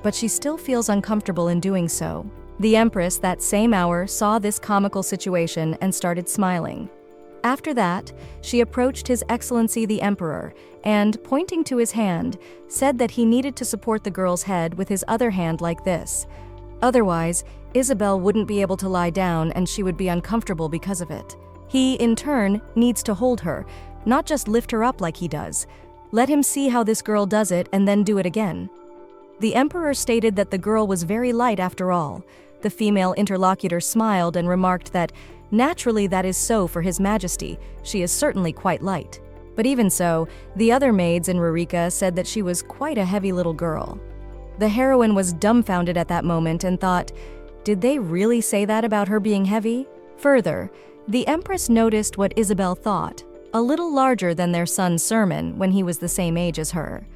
but she still feels uncomfortable in doing so. The Empress that same hour saw this comical situation and started smiling. After that, she approached His Excellency the Emperor and, pointing to his hand, said that he needed to support the girl's head with his other hand like this. Otherwise, Isabel wouldn't be able to lie down and she would be uncomfortable because of it. He, in turn, needs to hold her, not just lift her up like he does. Let him see how this girl does it and then do it again. The Emperor stated that the girl was very light after all. The female interlocutor smiled and remarked that, naturally that is so for His Majesty, she is certainly quite light. But even so, the other maids in Rurika said that she was quite a heavy little girl. The heroine was dumbfounded at that moment and thought, did they really say that about her being heavy? Further, the Empress noticed what Isabel thought, a little larger than their son Sermon when he was the same age as her.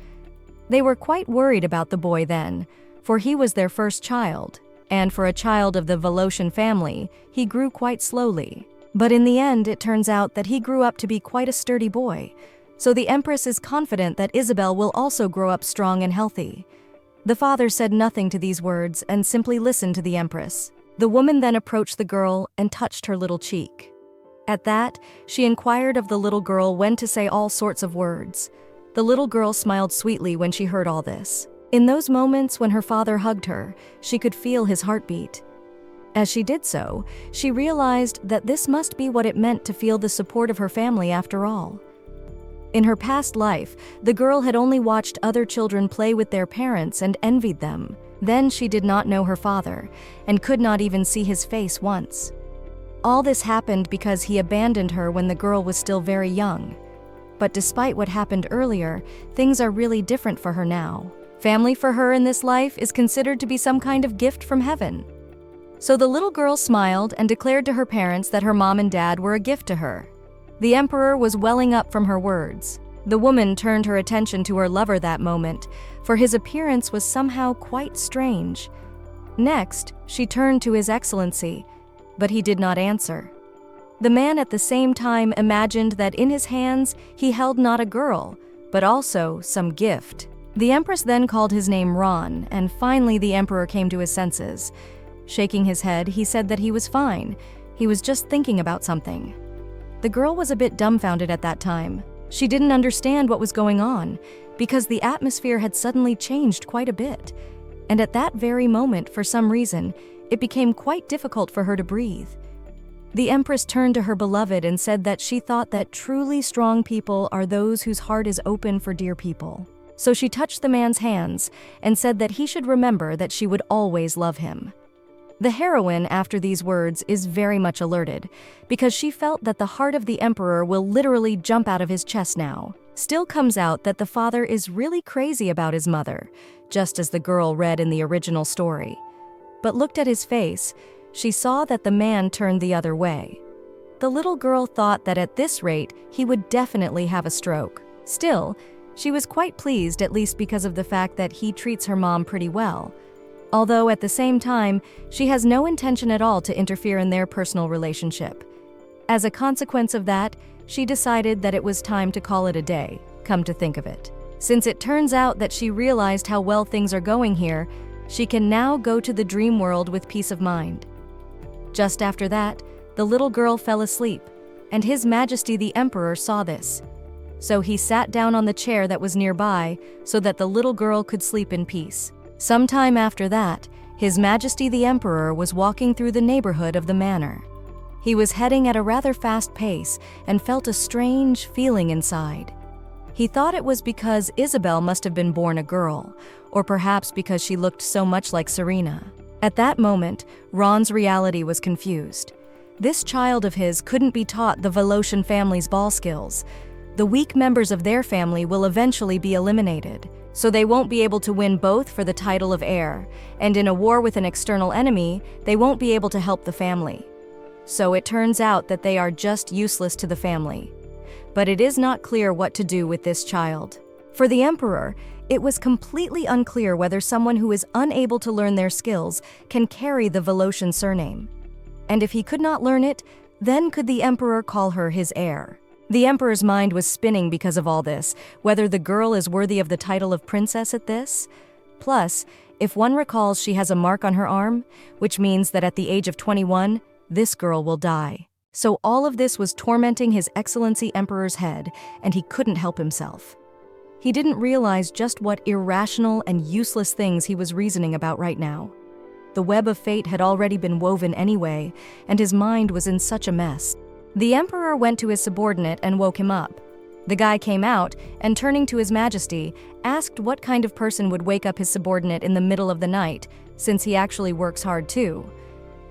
They were quite worried about the boy then, for he was their first child, and for a child of the Voloshin family, he grew quite slowly. But in the end, it turns out that he grew up to be quite a sturdy boy, so the Empress is confident that Isabel will also grow up strong and healthy. The father said nothing to these words and simply listened to the Empress. The woman then approached the girl and touched her little cheek. At that, she inquired of the little girl when to say all sorts of words. The little girl smiled sweetly when she heard all this. In those moments when her father hugged her, she could feel his heartbeat. As she did so, she realized that this must be what it meant to feel the support of her family after all. In her past life, the girl had only watched other children play with their parents and envied them. Then she did not know her father, and could not even see his face once. All this happened because he abandoned her when the girl was still very young. But despite what happened earlier, things are really different for her now. Family for her in this life is considered to be some kind of gift from heaven. So the little girl smiled and declared to her parents that her mom and dad were a gift to her. The Emperor was welling up from her words. The woman turned her attention to her lover that moment, for his appearance was somehow quite strange. Next, she turned to His Excellency, but he did not answer. The man at the same time imagined that in his hands he held not a girl, but also some gift. The Empress then called his name Ron, and finally the Emperor came to his senses. Shaking his head, he said that he was fine. He was just thinking about something. The girl was a bit dumbfounded at that time. She didn't understand what was going on, because the atmosphere had suddenly changed quite a bit. And at that very moment, for some reason, it became quite difficult for her to breathe. The Empress turned to her beloved and said that she thought that truly strong people are those whose heart is open for dear people. So she touched the man's hands and said that he should remember that she would always love him. The heroine, after these words, is very much alerted, because she felt that the heart of the Emperor will literally jump out of his chest now. Still comes out that the father is really crazy about his mother, just as the girl read in the original story. But looked at his face, she saw that the man turned the other way. The little girl thought that at this rate, he would definitely have a stroke. Still, she was quite pleased, at least because of the fact that he treats her mom pretty well. Although at the same time, she has no intention at all to interfere in their personal relationship. As a consequence of that, she decided that it was time to call it a day, come to think of it. Since it turns out that she realized how well things are going here, she can now go to the dream world with peace of mind. Just after that, the little girl fell asleep, and His Majesty the Emperor saw this. So he sat down on the chair that was nearby so that the little girl could sleep in peace. Sometime after that, His Majesty the Emperor was walking through the neighborhood of the manor. He was heading at a rather fast pace and felt a strange feeling inside. He thought it was because Isabel must have been born a girl, or perhaps because she looked so much like Serena. At that moment, Ron's reality was confused. This child of his couldn't be taught the Voloshian family's ball skills. The weak members of their family will eventually be eliminated, so they won't be able to win both for the title of heir, and in a war with an external enemy, they won't be able to help the family. So it turns out that they are just useless to the family. But it is not clear what to do with this child. For the Emperor, it was completely unclear whether someone who is unable to learn their skills can carry the Voloshian surname. And if he could not learn it, then could the Emperor call her his heir? The Emperor's mind was spinning because of all this, whether the girl is worthy of the title of princess at this. Plus, if one recalls, she has a mark on her arm, which means that at the age of 21, this girl will die. So all of this was tormenting His Excellency Emperor's head, and he couldn't help himself. He didn't realize just what irrational and useless things he was reasoning about right now. The web of fate had already been woven anyway, and his mind was in such a mess. The Emperor went to his subordinate and woke him up. The guy came out and, turning to His Majesty, asked what kind of person would wake up his subordinate in the middle of the night, since he actually works hard too.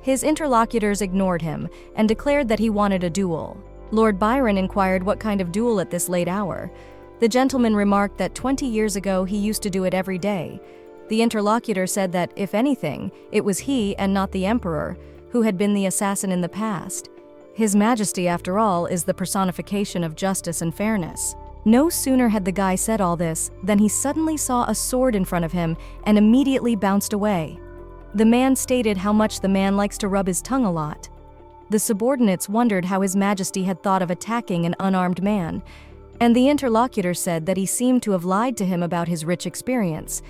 His interlocutors ignored him and declared that he wanted a duel. Lord Byron inquired what kind of duel at this late hour. The gentleman remarked that 20 years ago he used to do it every day. The interlocutor said that, if anything, it was he and not the Emperor who had been the assassin in the past. His Majesty, after all, is the personification of justice and fairness. No sooner had the guy said all this than he suddenly saw a sword in front of him and immediately bounced away. The man stated how much the man likes to rub his tongue a lot. The subordinates wondered how His Majesty had thought of attacking an unarmed man, and the interlocutor said that he seemed to have lied to him about his rich experience.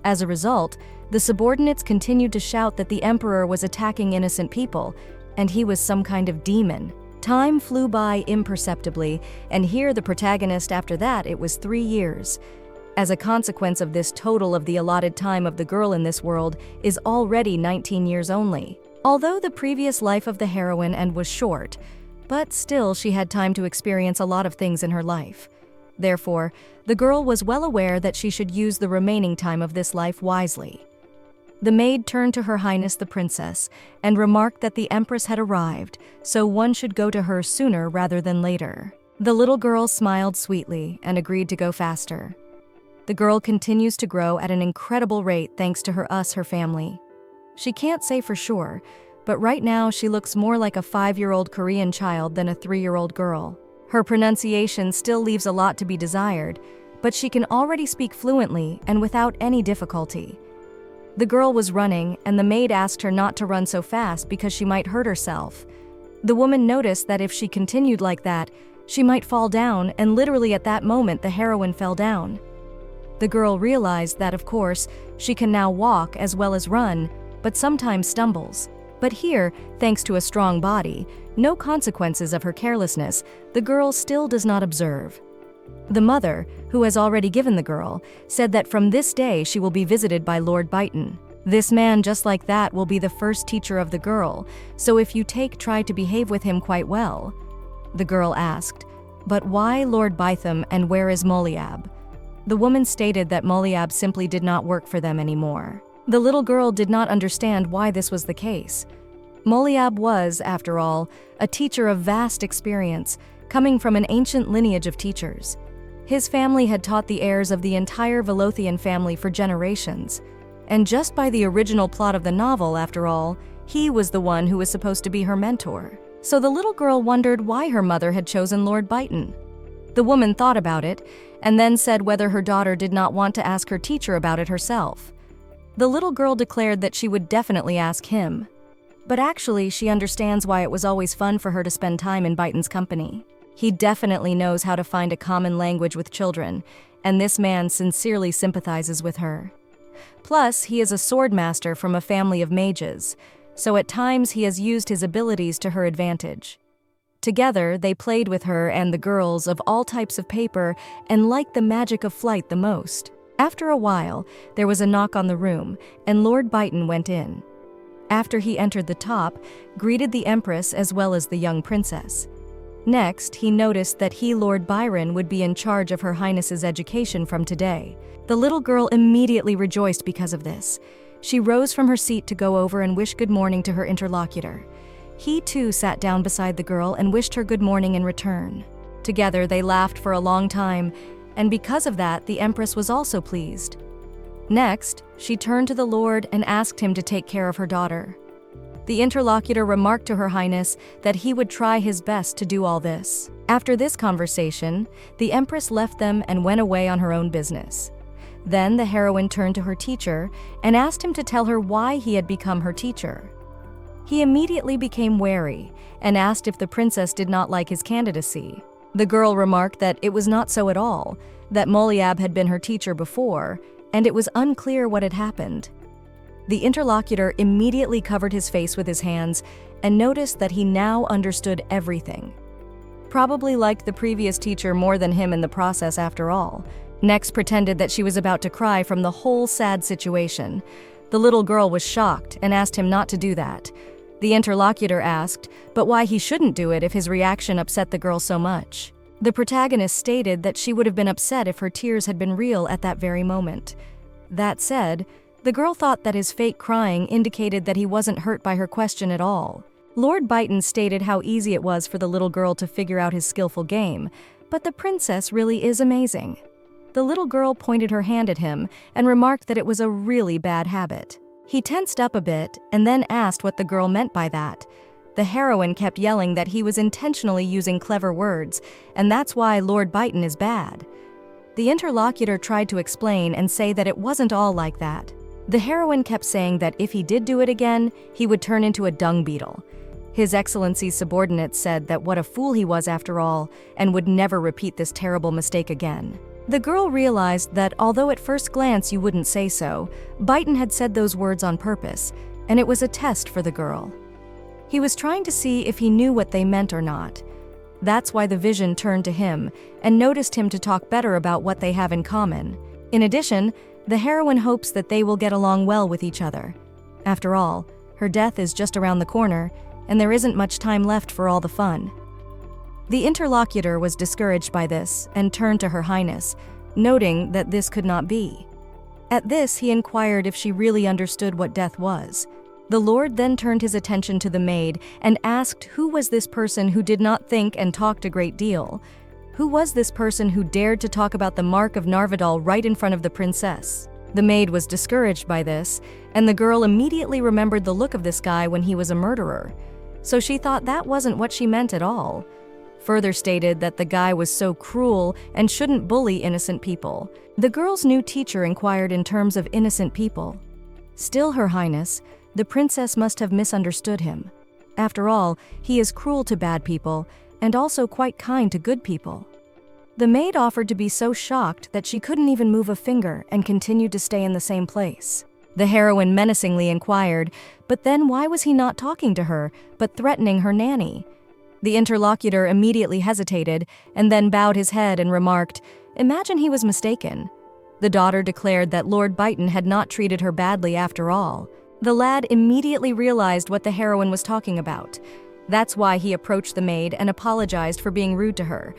As a result, the subordinates continued to shout that the Emperor was attacking innocent people, and he was some kind of demon. Time flew by imperceptibly, and here the protagonist, after that, it was 3 years. As a consequence of this, total of the allotted time of the girl in this world is already 19 years only. Although the previous life of the heroine was short, but still she had time to experience a lot of things in her life. Therefore, the girl was well aware that she should use the remaining time of this life wisely. The maid turned to Her Highness the Princess and remarked that the Empress had arrived, so one should go to her sooner rather than later. The little girl smiled sweetly and agreed to go faster. The girl continues to grow at an incredible rate thanks to her family. She can't say for sure, but right now she looks more like a 5-year-old Korean child than a 3-year-old girl. Her pronunciation still leaves a lot to be desired, but she can already speak fluently and without any difficulty. The girl was running, and the maid asked her not to run so fast because she might hurt herself. The woman noticed that if she continued like that, she might fall down, and literally at that moment the heroine fell down. The girl realized that, of course, she can now walk as well as run, but sometimes stumbles. But here, thanks to a strong body, no consequences of her carelessness, the girl still does not observe. The mother, who has already given the girl, said that from this day she will be visited by Lord Byton. This man just like that will be the first teacher of the girl, so if you try to behave with him quite well." The girl asked, "But why Lord Bytham and where is Moliab?" The woman stated that Moliab simply did not work for them anymore. The little girl did not understand why this was the case. Moliab was, after all, a teacher of vast experience, coming from an ancient lineage of teachers. His family had taught the heirs of the entire Velothian family for generations. And just by the original plot of the novel, after all, he was the one who was supposed to be her mentor. So the little girl wondered why her mother had chosen Lord Byton. The woman thought about it, and then said whether her daughter did not want to ask her teacher about it herself. The little girl declared that she would definitely ask him. But actually, she understands why it was always fun for her to spend time in Byton's company. He definitely knows how to find a common language with children, and this man sincerely sympathizes with her. Plus, he is a sword master from a family of mages, so at times he has used his abilities to her advantage. Together, they played with her and the girls of all types of paper and liked the magic of flight the most. After a while, there was a knock on the room, and Lord Byton went in. After he entered the top, greeted the Empress as well as the young princess. Next, he noticed that he, Lord Byron, would be in charge of Her Highness's education from today. The little girl immediately rejoiced because of this. She rose from her seat to go over and wish good morning to her interlocutor. He too sat down beside the girl and wished her good morning in return. Together they laughed for a long time, and because of that, the Empress was also pleased. Next, she turned to the Lord and asked him to take care of her daughter. The interlocutor remarked to Her Highness that he would try his best to do all this. After this conversation, the Empress left them and went away on her own business. Then the heroine turned to her teacher and asked him to tell her why he had become her teacher. He immediately became wary and asked if the princess did not like his candidacy. The girl remarked that it was not so at all, that Moliab had been her teacher before, and it was unclear what had happened. The interlocutor immediately covered his face with his hands and noticed that he now understood everything. Probably liked the previous teacher more than him in the process after all. Next pretended that she was about to cry from the whole sad situation. The little girl was shocked and asked him not to do that. The interlocutor asked, but why he shouldn't do it if his reaction upset the girl so much. The protagonist stated that she would have been upset if her tears had been real at that very moment. That said, the girl thought that his fake crying indicated that he wasn't hurt by her question at all. Lord Byton stated how easy it was for the little girl to figure out his skillful game, but the princess really is amazing. The little girl pointed her hand at him and remarked that it was a really bad habit. He tensed up a bit and then asked what the girl meant by that. The heroine kept yelling that he was intentionally using clever words, and that's why Lord Byton is bad. The interlocutor tried to explain and say that it wasn't all like that. The heroine kept saying that if he did do it again, he would turn into a dung beetle. His Excellency's subordinates said that what a fool he was after all, and would never repeat this terrible mistake again. The girl realized that although at first glance you wouldn't say so, Byton had said those words on purpose, and it was a test for the girl. He was trying to see if he knew what they meant or not. That's why the vision turned to him and noticed him to talk better about what they have in common. In addition, the heroine hopes that they will get along well with each other. After all, her death is just around the corner, and there isn't much time left for all the fun. The interlocutor was discouraged by this and turned to Her Highness, noting that this could not be. At this, he inquired if she really understood what death was. The Lord then turned his attention to the maid and asked who was this person who did not think and talked a great deal. Who was this person who dared to talk about the Mark of Narvedal right in front of the princess? The maid was discouraged by this, and the girl immediately remembered the look of this guy when he was a murderer. So she thought that wasn't what she meant at all. Further stated that the guy was so cruel and shouldn't bully innocent people. The girl's new teacher inquired in terms of innocent people. Still, Her Highness, the princess must have misunderstood him. After all, he is cruel to bad people and also quite kind to good people. The maid offered to be so shocked that she couldn't even move a finger and continued to stay in the same place. The heroine menacingly inquired, but then why was he not talking to her, but threatening her nanny? The interlocutor immediately hesitated and then bowed his head and remarked, "Imagine he was mistaken." The daughter declared that Lord Byton had not treated her badly after all. The lad immediately realized what the heroine was talking about. That's why he approached the maid and apologized for being rude to her.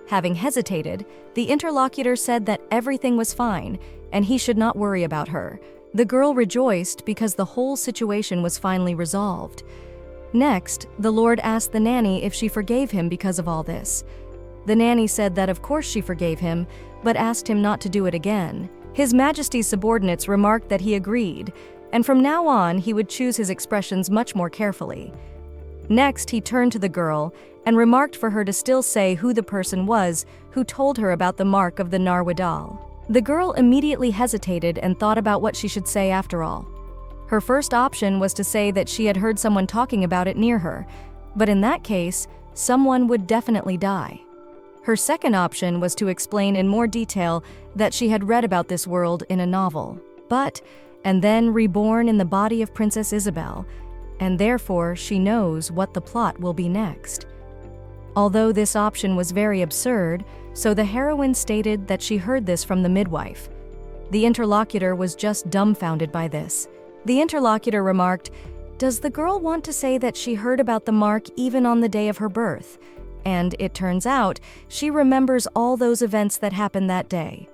Having hesitated, the interlocutor said that everything was fine and he should not worry about her. The girl rejoiced because the whole situation was finally resolved. Next, the Lord asked the nanny if she forgave him because of all this. The nanny said that of course she forgave him, but asked him not to do it again. His Majesty's subordinates remarked that he agreed, and from now on he would choose his expressions much more carefully. Next, he turned to the girl and remarked for her to still say who the person was who told her about the mark of the Narwadal. The girl immediately hesitated and thought about what she should say after all. Her first option was to say that she had heard someone talking about it near her, but in that case, someone would definitely die. Her second option was to explain in more detail that she had read about this world in a novel, and then reborn in the body of Princess Isabel, and therefore she knows what the plot will be next. Although this option was very absurd, so the heroine stated that she heard this from the midwife. The interlocutor was just dumbfounded by this. The interlocutor remarked, "Does the girl want to say that she heard about the mark even on the day of her birth?" And it turns out she remembers all those events that happened that day.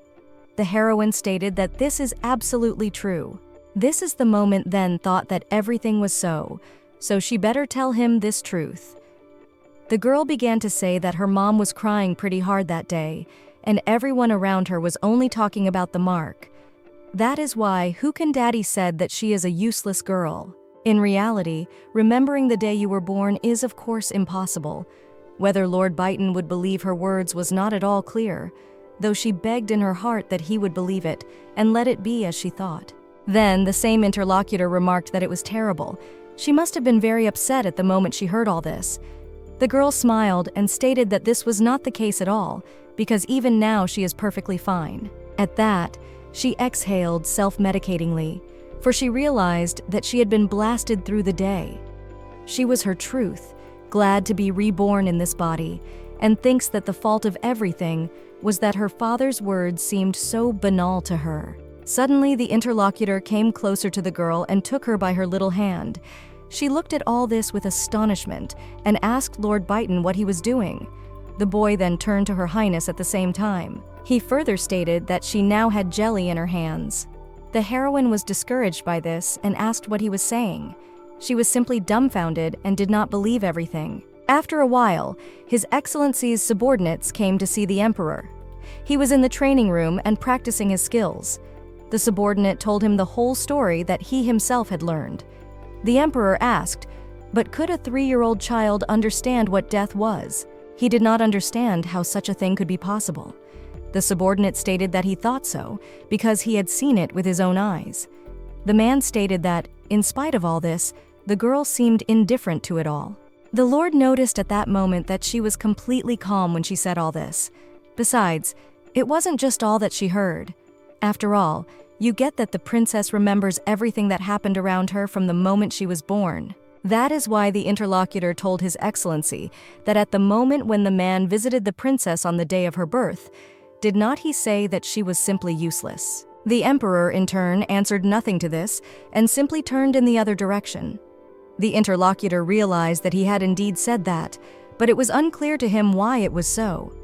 The heroine stated that this is absolutely true. This is the moment then thought that everything was so she better tell him this truth. The girl began to say that her mom was crying pretty hard that day, and everyone around her was only talking about the mark. That is why Who Can Daddy said that she is a useless girl. In reality, remembering the day you were born is of course impossible. Whether Lord Byton would believe her words was not at all clear, though she begged in her heart that he would believe it and let it be as she thought. Then the same interlocutor remarked that it was terrible. She must have been very upset at the moment she heard all this. The girl smiled and stated that this was not the case at all, because even now she is perfectly fine. At that, she exhaled self-medicatingly, for she realized that she had been blasted through the day. She was her truth, glad to be reborn in this body, and thinks that the fault of everything was that her father's words seemed so banal to her. Suddenly, the interlocutor came closer to the girl and took her by her little hand. She looked at all this with astonishment and asked Lord Byton what he was doing. The boy then turned to Her Highness at the same time. He further stated that she now had jelly in her hands. The heroine was discouraged by this and asked what he was saying. She was simply dumbfounded and did not believe everything. After a while, His Excellency's subordinates came to see the Emperor. He was in the training room and practicing his skills. The subordinate told him the whole story that he himself had learned. The Emperor asked, but could a 3-year-old child understand what death was? He did not understand how such a thing could be possible. The subordinate stated that he thought so, because he had seen it with his own eyes. The man stated that, in spite of all this, the girl seemed indifferent to it all. The Lord noticed at that moment that she was completely calm when she said all this. Besides, it wasn't just all that she heard. After all, you get that the princess remembers everything that happened around her from the moment she was born. That is why the interlocutor told His Excellency that at the moment when the man visited the princess on the day of her birth, did not he say that she was simply useless? The Emperor, in turn, answered nothing to this and simply turned in the other direction. The interlocutor realized that he had indeed said that, but it was unclear to him why it was so.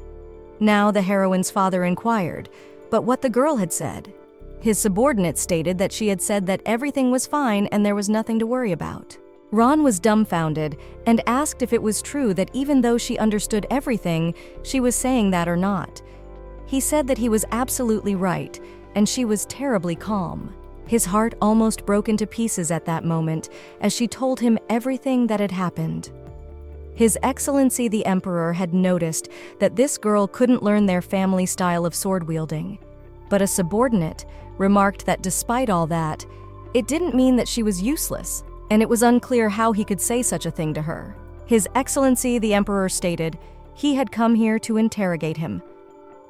Now the heroine's father inquired, but what the girl had said. His subordinate stated that she had said that everything was fine and there was nothing to worry about. Ron was dumbfounded and asked if it was true that even though she understood everything, she was saying that or not. He said that he was absolutely right, and she was terribly calm. His heart almost broke into pieces at that moment as she told him everything that had happened. His Excellency the Emperor had noticed that this girl couldn't learn their family style of sword-wielding. But a subordinate remarked that despite all that, it didn't mean that she was useless, and it was unclear how he could say such a thing to her. His Excellency the Emperor stated he had come here to interrogate him.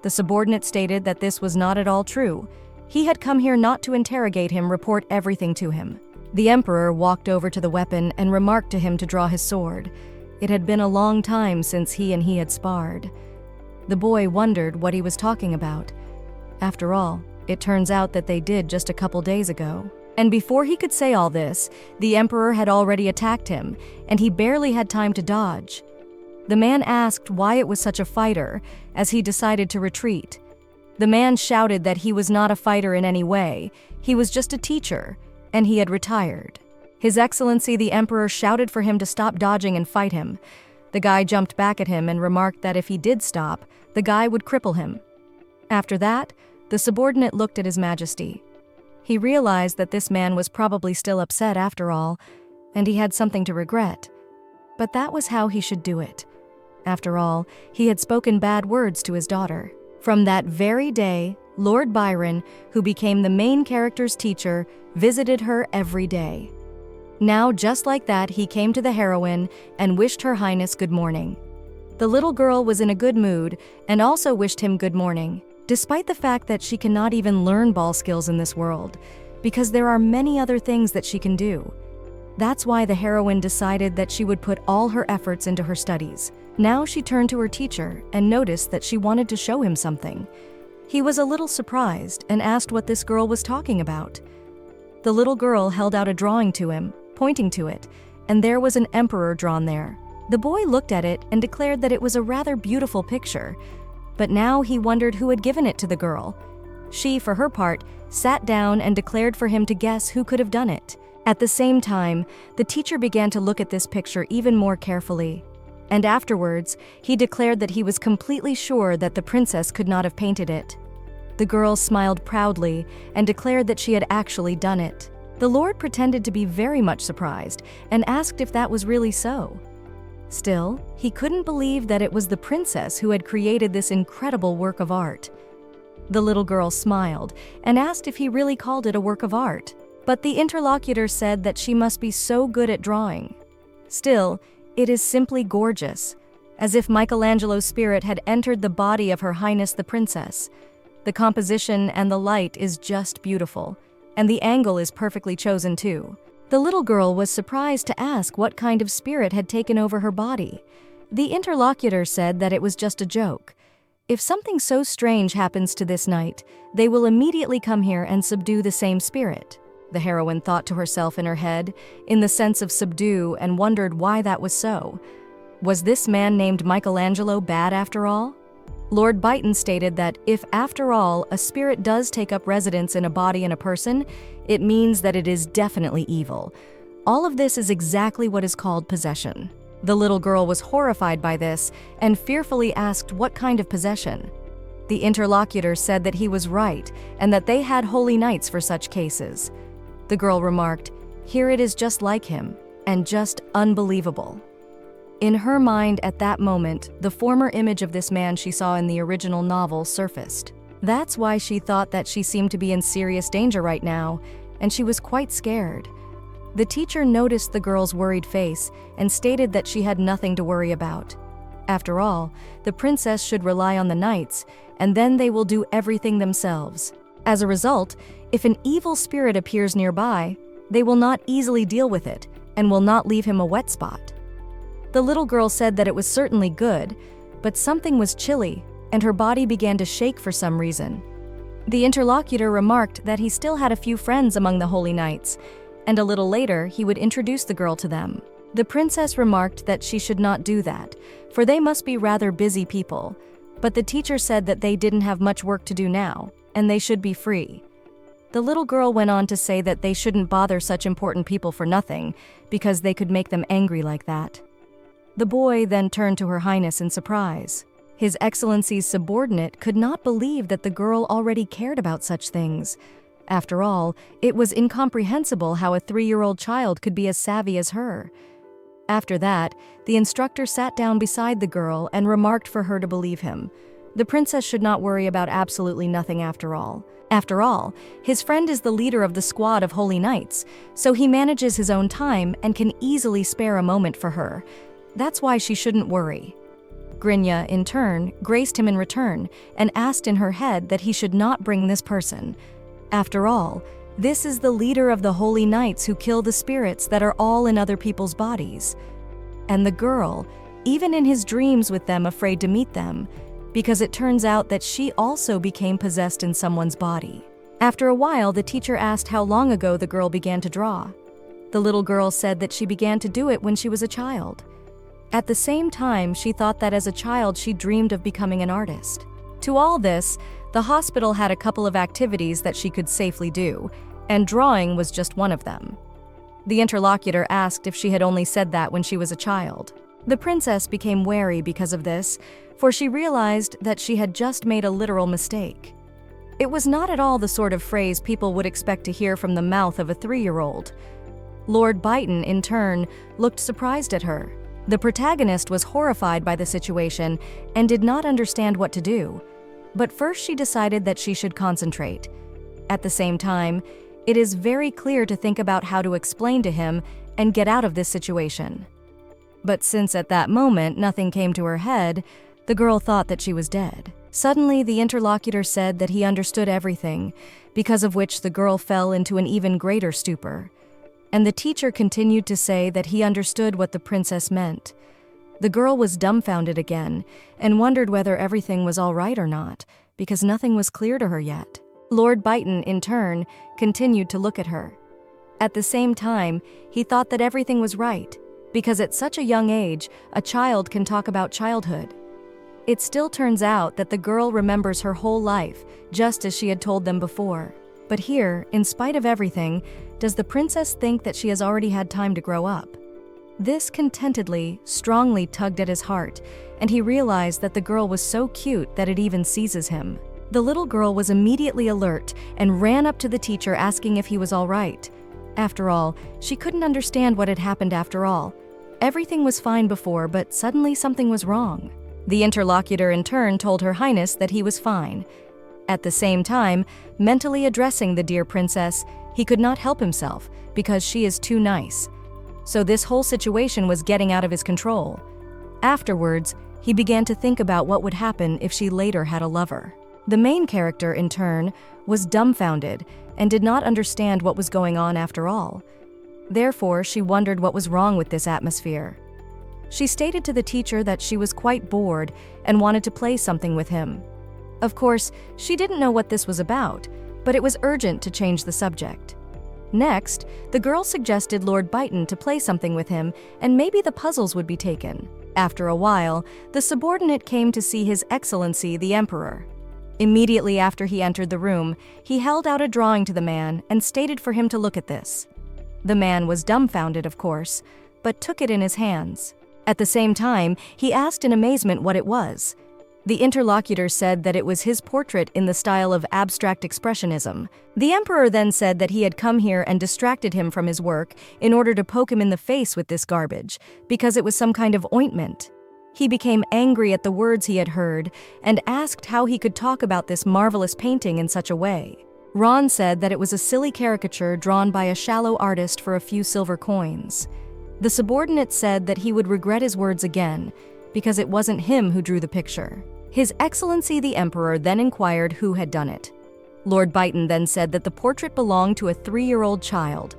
The subordinate stated that this was not at all true. He had come here not to interrogate him, report everything to him. The Emperor walked over to the weapon and remarked to him to draw his sword. It had been a long time since he had sparred. The boy wondered what he was talking about. After all, It turns out that they did just a couple days ago. And before he could say all this, the emperor had already attacked him, and he barely had time to dodge. The man asked why it was such a fighter, as he decided to retreat. The man shouted that he was not a fighter in any way, he was just a teacher, and he had retired. His Excellency the Emperor shouted for him to stop dodging and fight him. The guy jumped back at him and remarked that if he did stop, the guy would cripple him. After that, the subordinate looked at His Majesty. He realized that this man was probably still upset after all, and he had something to regret. But that was how he should do it. After all, he had spoken bad words to his daughter. From that very day, Lord Byron, who became the main character's teacher, visited her every day. Now, just like that, he came to the heroine and wished Her Highness good morning. The little girl was in a good mood and also wished him good morning, despite the fact that she cannot even learn ball skills in this world, because there are many other things that she can do. That's why the heroine decided that she would put all her efforts into her studies. Now she turned to her teacher and noticed that she wanted to show him something. He was a little surprised and asked what this girl was talking about. The little girl held out a drawing to him, pointing to it, and there was an emperor drawn there. The boy looked at it and declared that it was a rather beautiful picture, but now he wondered who had given it to the girl. She, for her part, sat down and declared for him to guess who could have done it. At the same time, the teacher began to look at this picture even more carefully, and afterwards, he declared that he was completely sure that the princess could not have painted it. The girl smiled proudly and declared that she had actually done it. The Lord pretended to be very much surprised and asked if that was really so. Still, he couldn't believe that it was the princess who had created this incredible work of art. The little girl smiled and asked if he really called it a work of art, but the interlocutor said that she must be so good at drawing. Still, it is simply gorgeous, as if Michelangelo's spirit had entered the body of Her Highness the Princess. The composition and the light is just beautiful, and the angle is perfectly chosen too. The little girl was surprised to ask what kind of spirit had taken over her body. The interlocutor said that it was just a joke. If something so strange happens to this knight, they will immediately come here and subdue the same spirit. The heroine thought to herself in her head, in the sense of subdue, and wondered why that was so. Was this man named Michelangelo bad after all? Lord Byron stated that if, after all, a spirit does take up residence in a body and a person, it means that it is definitely evil. All of this is exactly what is called possession. The little girl was horrified by this and fearfully asked what kind of possession. The interlocutor said that he was right and that they had holy knights for such cases. The girl remarked, "Here it is just like him, and just unbelievable." In her mind at that moment, the former image of this man she saw in the original novel surfaced. That's why she thought that she seemed to be in serious danger right now, and she was quite scared. The teacher noticed the girl's worried face and stated that she had nothing to worry about. After all, the princess should rely on the knights, and then they will do everything themselves. As a result, if an evil spirit appears nearby, they will not easily deal with it and will not leave him a wet spot. The little girl said that it was certainly good, but something was chilly, and her body began to shake for some reason. The interlocutor remarked that he still had a few friends among the holy knights, and a little later he would introduce the girl to them. The princess remarked that she should not do that, for they must be rather busy people, but the teacher said that they didn't have much work to do now, and they should be free. The little girl went on to say that they shouldn't bother such important people for nothing, because they could make them angry like that. The boy then turned to Her Highness in surprise. His Excellency's subordinate could not believe that the girl already cared about such things. After all, it was incomprehensible how a 3-year-old child could be as savvy as her. After that, the instructor sat down beside the girl and remarked for her to believe him. The princess should not worry about absolutely nothing after all. After all, his friend is the leader of the squad of holy knights, so he manages his own time and can easily spare a moment for her. That's why she shouldn't worry. Grynia, in turn, graced him in return and asked in her head that he should not bring this person. After all, this is the leader of the holy knights who kill the spirits that are all in other people's bodies. And the girl, even in his dreams with them afraid to meet them, because it turns out that she also became possessed in someone's body. After a while, the teacher asked how long ago the girl began to draw. The little girl said that she began to do it when she was a child. At the same time, she thought that as a child she dreamed of becoming an artist. To all this, the hospital had a couple of activities that she could safely do, and drawing was just one of them. The interlocutor asked if she had only said that when she was a child. The princess became wary because of this, for she realized that she had just made a literal mistake. It was not at all the sort of phrase people would expect to hear from the mouth of a 3-year-old. Lord Byton, in turn, looked surprised at her. The protagonist was horrified by the situation and did not understand what to do. But first she decided that she should concentrate. At the same time, it is very clear to think about how to explain to him and get out of this situation. But since at that moment nothing came to her head, the girl thought that she was dead. Suddenly, the interlocutor said that he understood everything, because of which the girl fell into an even greater stupor. And the teacher continued to say that he understood what the princess meant. The girl was dumbfounded again and wondered whether everything was all right or not, because nothing was clear to her yet. Lord Byton, in turn, continued to look at her. At the same time, he thought that everything was right, because at such a young age, a child can talk about childhood. It still turns out that the girl remembers her whole life, just as she had told them before. But here, in spite of everything, does the princess think that she has already had time to grow up? This contentedly, strongly tugged at his heart, and he realized that the girl was so cute that it even seizes him. The little girl was immediately alert and ran up to the teacher asking if he was all right. After all, she couldn't understand what had happened after all. Everything was fine before, but suddenly something was wrong. The interlocutor in turn told Her Highness that he was fine. At the same time, mentally addressing the dear princess, he could not help himself because she is too nice. So this whole situation was getting out of his control. Afterwards, he began to think about what would happen if she later had a lover. The main character, in turn, was dumbfounded and did not understand what was going on after all. Therefore, she wondered what was wrong with this atmosphere. She stated to the teacher that she was quite bored and wanted to play something with him. Of course, she didn't know what this was about, but it was urgent to change the subject. Next, the girl suggested Lord Byton to play something with him, and maybe the puzzles would be taken. After a while, the subordinate came to see His Excellency the Emperor. Immediately after he entered the room, he held out a drawing to the man and stated for him to look at this. The man was dumbfounded, of course, but took it in his hands. At the same time, he asked in amazement what it was. The interlocutor said that it was his portrait in the style of abstract expressionism. The emperor then said that he had come here and distracted him from his work in order to poke him in the face with this garbage, because it was some kind of ointment. He became angry at the words he had heard and asked how he could talk about this marvelous painting in such a way. Ron said that it was a silly caricature drawn by a shallow artist for a few silver coins. The subordinate said that he would regret his words again, because it wasn't him who drew the picture. His Excellency the Emperor then inquired who had done it. Lord Byton then said that the portrait belonged to a 3-year-old child,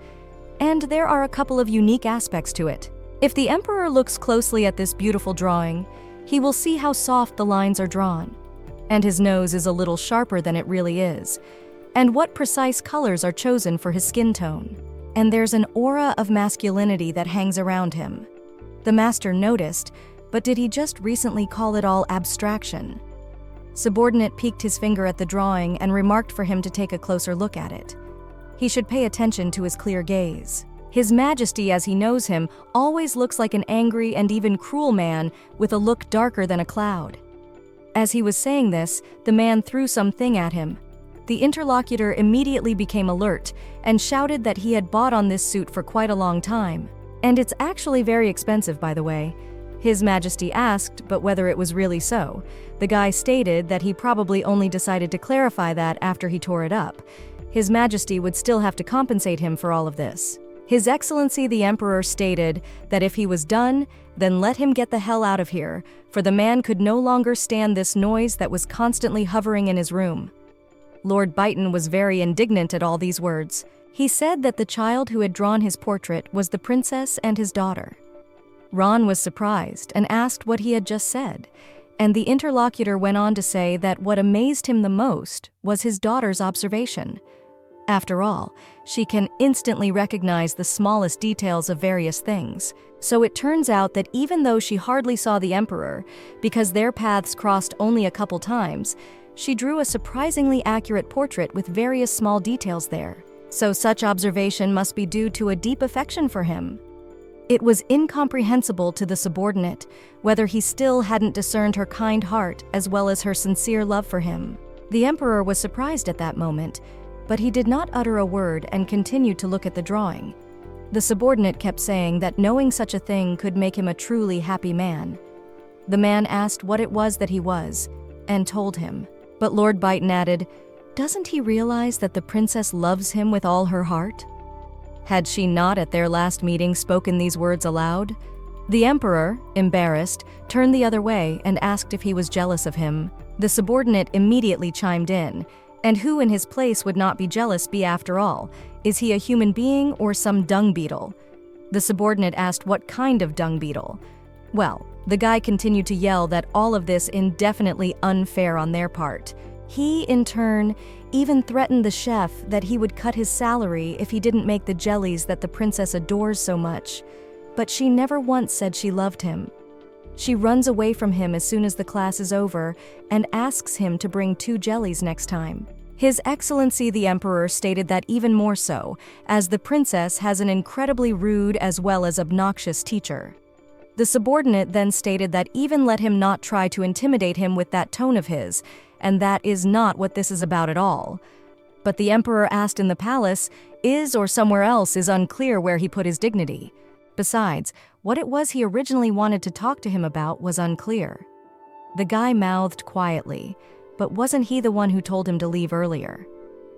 and there are a couple of unique aspects to it. If the Emperor looks closely at this beautiful drawing, he will see how soft the lines are drawn, and his nose is a little sharper than it really is, and what precise colors are chosen for his skin tone. And there's an aura of masculinity that hangs around him. The master noticed, but did he just recently call it all abstraction? Subordinate peeked his finger at the drawing and remarked for him to take a closer look at it. He should pay attention to his clear gaze. His Majesty, as he knows him, always looks like an angry and even cruel man with a look darker than a cloud. As he was saying this, the man threw something at him. The interlocutor immediately became alert and shouted that he had bought on this suit for quite a long time. And it's actually very expensive, by the way. His Majesty asked, but whether it was really so. The guy stated that he probably only decided to clarify that after he tore it up. His Majesty would still have to compensate him for all of this. His Excellency the Emperor stated that if he was done, then let him get the hell out of here, for the man could no longer stand this noise that was constantly hovering in his room. Lord Byton was very indignant at all these words. He said that the child who had drawn his portrait was the princess and his daughter. Ron was surprised and asked what he had just said, And the interlocutor went on to say that what amazed him the most was his daughter's observation. After all, she can instantly recognize the smallest details of various things. So it turns out that even though she hardly saw the emperor, because their paths crossed only a couple times, she drew a surprisingly accurate portrait with various small details there. So such observation must be due to a deep affection for him. It was incomprehensible to the subordinate whether he still hadn't discerned her kind heart as well as her sincere love for him. The emperor was surprised at that moment, but he did not utter a word and continued to look at the drawing. The subordinate kept saying that knowing such a thing could make him a truly happy man. The man asked what it was that he was, and told him. But Lord Byton added, "Doesn't he realize that the princess loves him with all her heart?" Had she not at their last meeting spoken these words aloud? The emperor, embarrassed, turned the other way and asked if he was jealous of him. The subordinate immediately chimed in. And who in his place would not be jealous after all? Is he a human being or some dung beetle? The subordinate asked what kind of dung beetle. Well, the guy continued to yell that all of this indefinitely unfair on their part. He, in turn, even threatened the chef that he would cut his salary if he didn't make the jellies that the princess adores so much. But she never once said she loved him. She runs away from him as soon as the class is over and asks him to bring 2 jellies next time. His Excellency the Emperor stated that even more so, as the princess has an incredibly rude as well as obnoxious teacher. The subordinate then stated that even let him not try to intimidate him with that tone of his, and that is not what this is about at all. But the emperor asked in the palace, or somewhere else is unclear where he put his dignity. Besides, what it was he originally wanted to talk to him about was unclear. The guy mouthed quietly, but wasn't he the one who told him to leave earlier?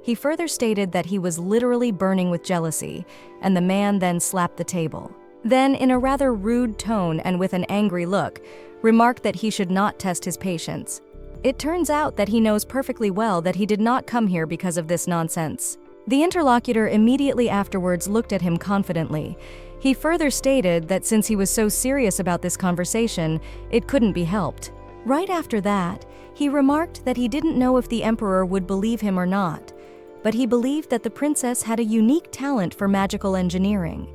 He further stated that he was literally burning with jealousy, and the man then slapped the table. Then, in a rather rude tone and with an angry look, remarked that he should not test his patience. It turns out that he knows perfectly well that he did not come here because of this nonsense. The interlocutor immediately afterwards looked at him confidently. He further stated that since he was so serious about this conversation, it couldn't be helped. Right after that, he remarked that he didn't know if the emperor would believe him or not, but he believed that the princess had a unique talent for magical engineering.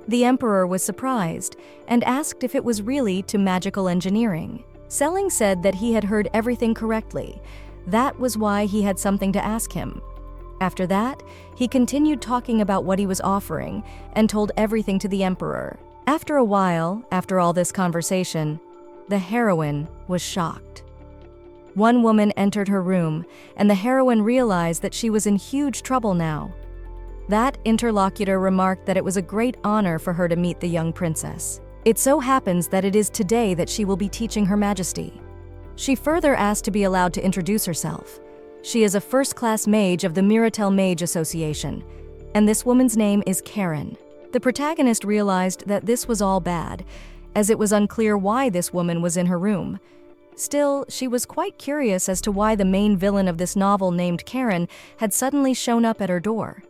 The emperor was surprised and asked if it was really to magical engineering. Selling said that he had heard everything correctly. That was why he had something to ask him. After that, he continued talking about what he was offering and told everything to the emperor. After a while, after all this conversation, the heroine was shocked. One woman entered her room, and the heroine realized that she was in huge trouble now. That interlocutor remarked that it was a great honor for her to meet the young princess. It so happens that it is today that she will be teaching Her Majesty. She further asked to be allowed to introduce herself. She is a first-class mage of the Miratel Mage Association, and this woman's name is Karen. The protagonist realized that this was all bad, as it was unclear why this woman was in her room. Still, she was quite curious as to why the main villain of this novel named Karen had suddenly shown up at her door.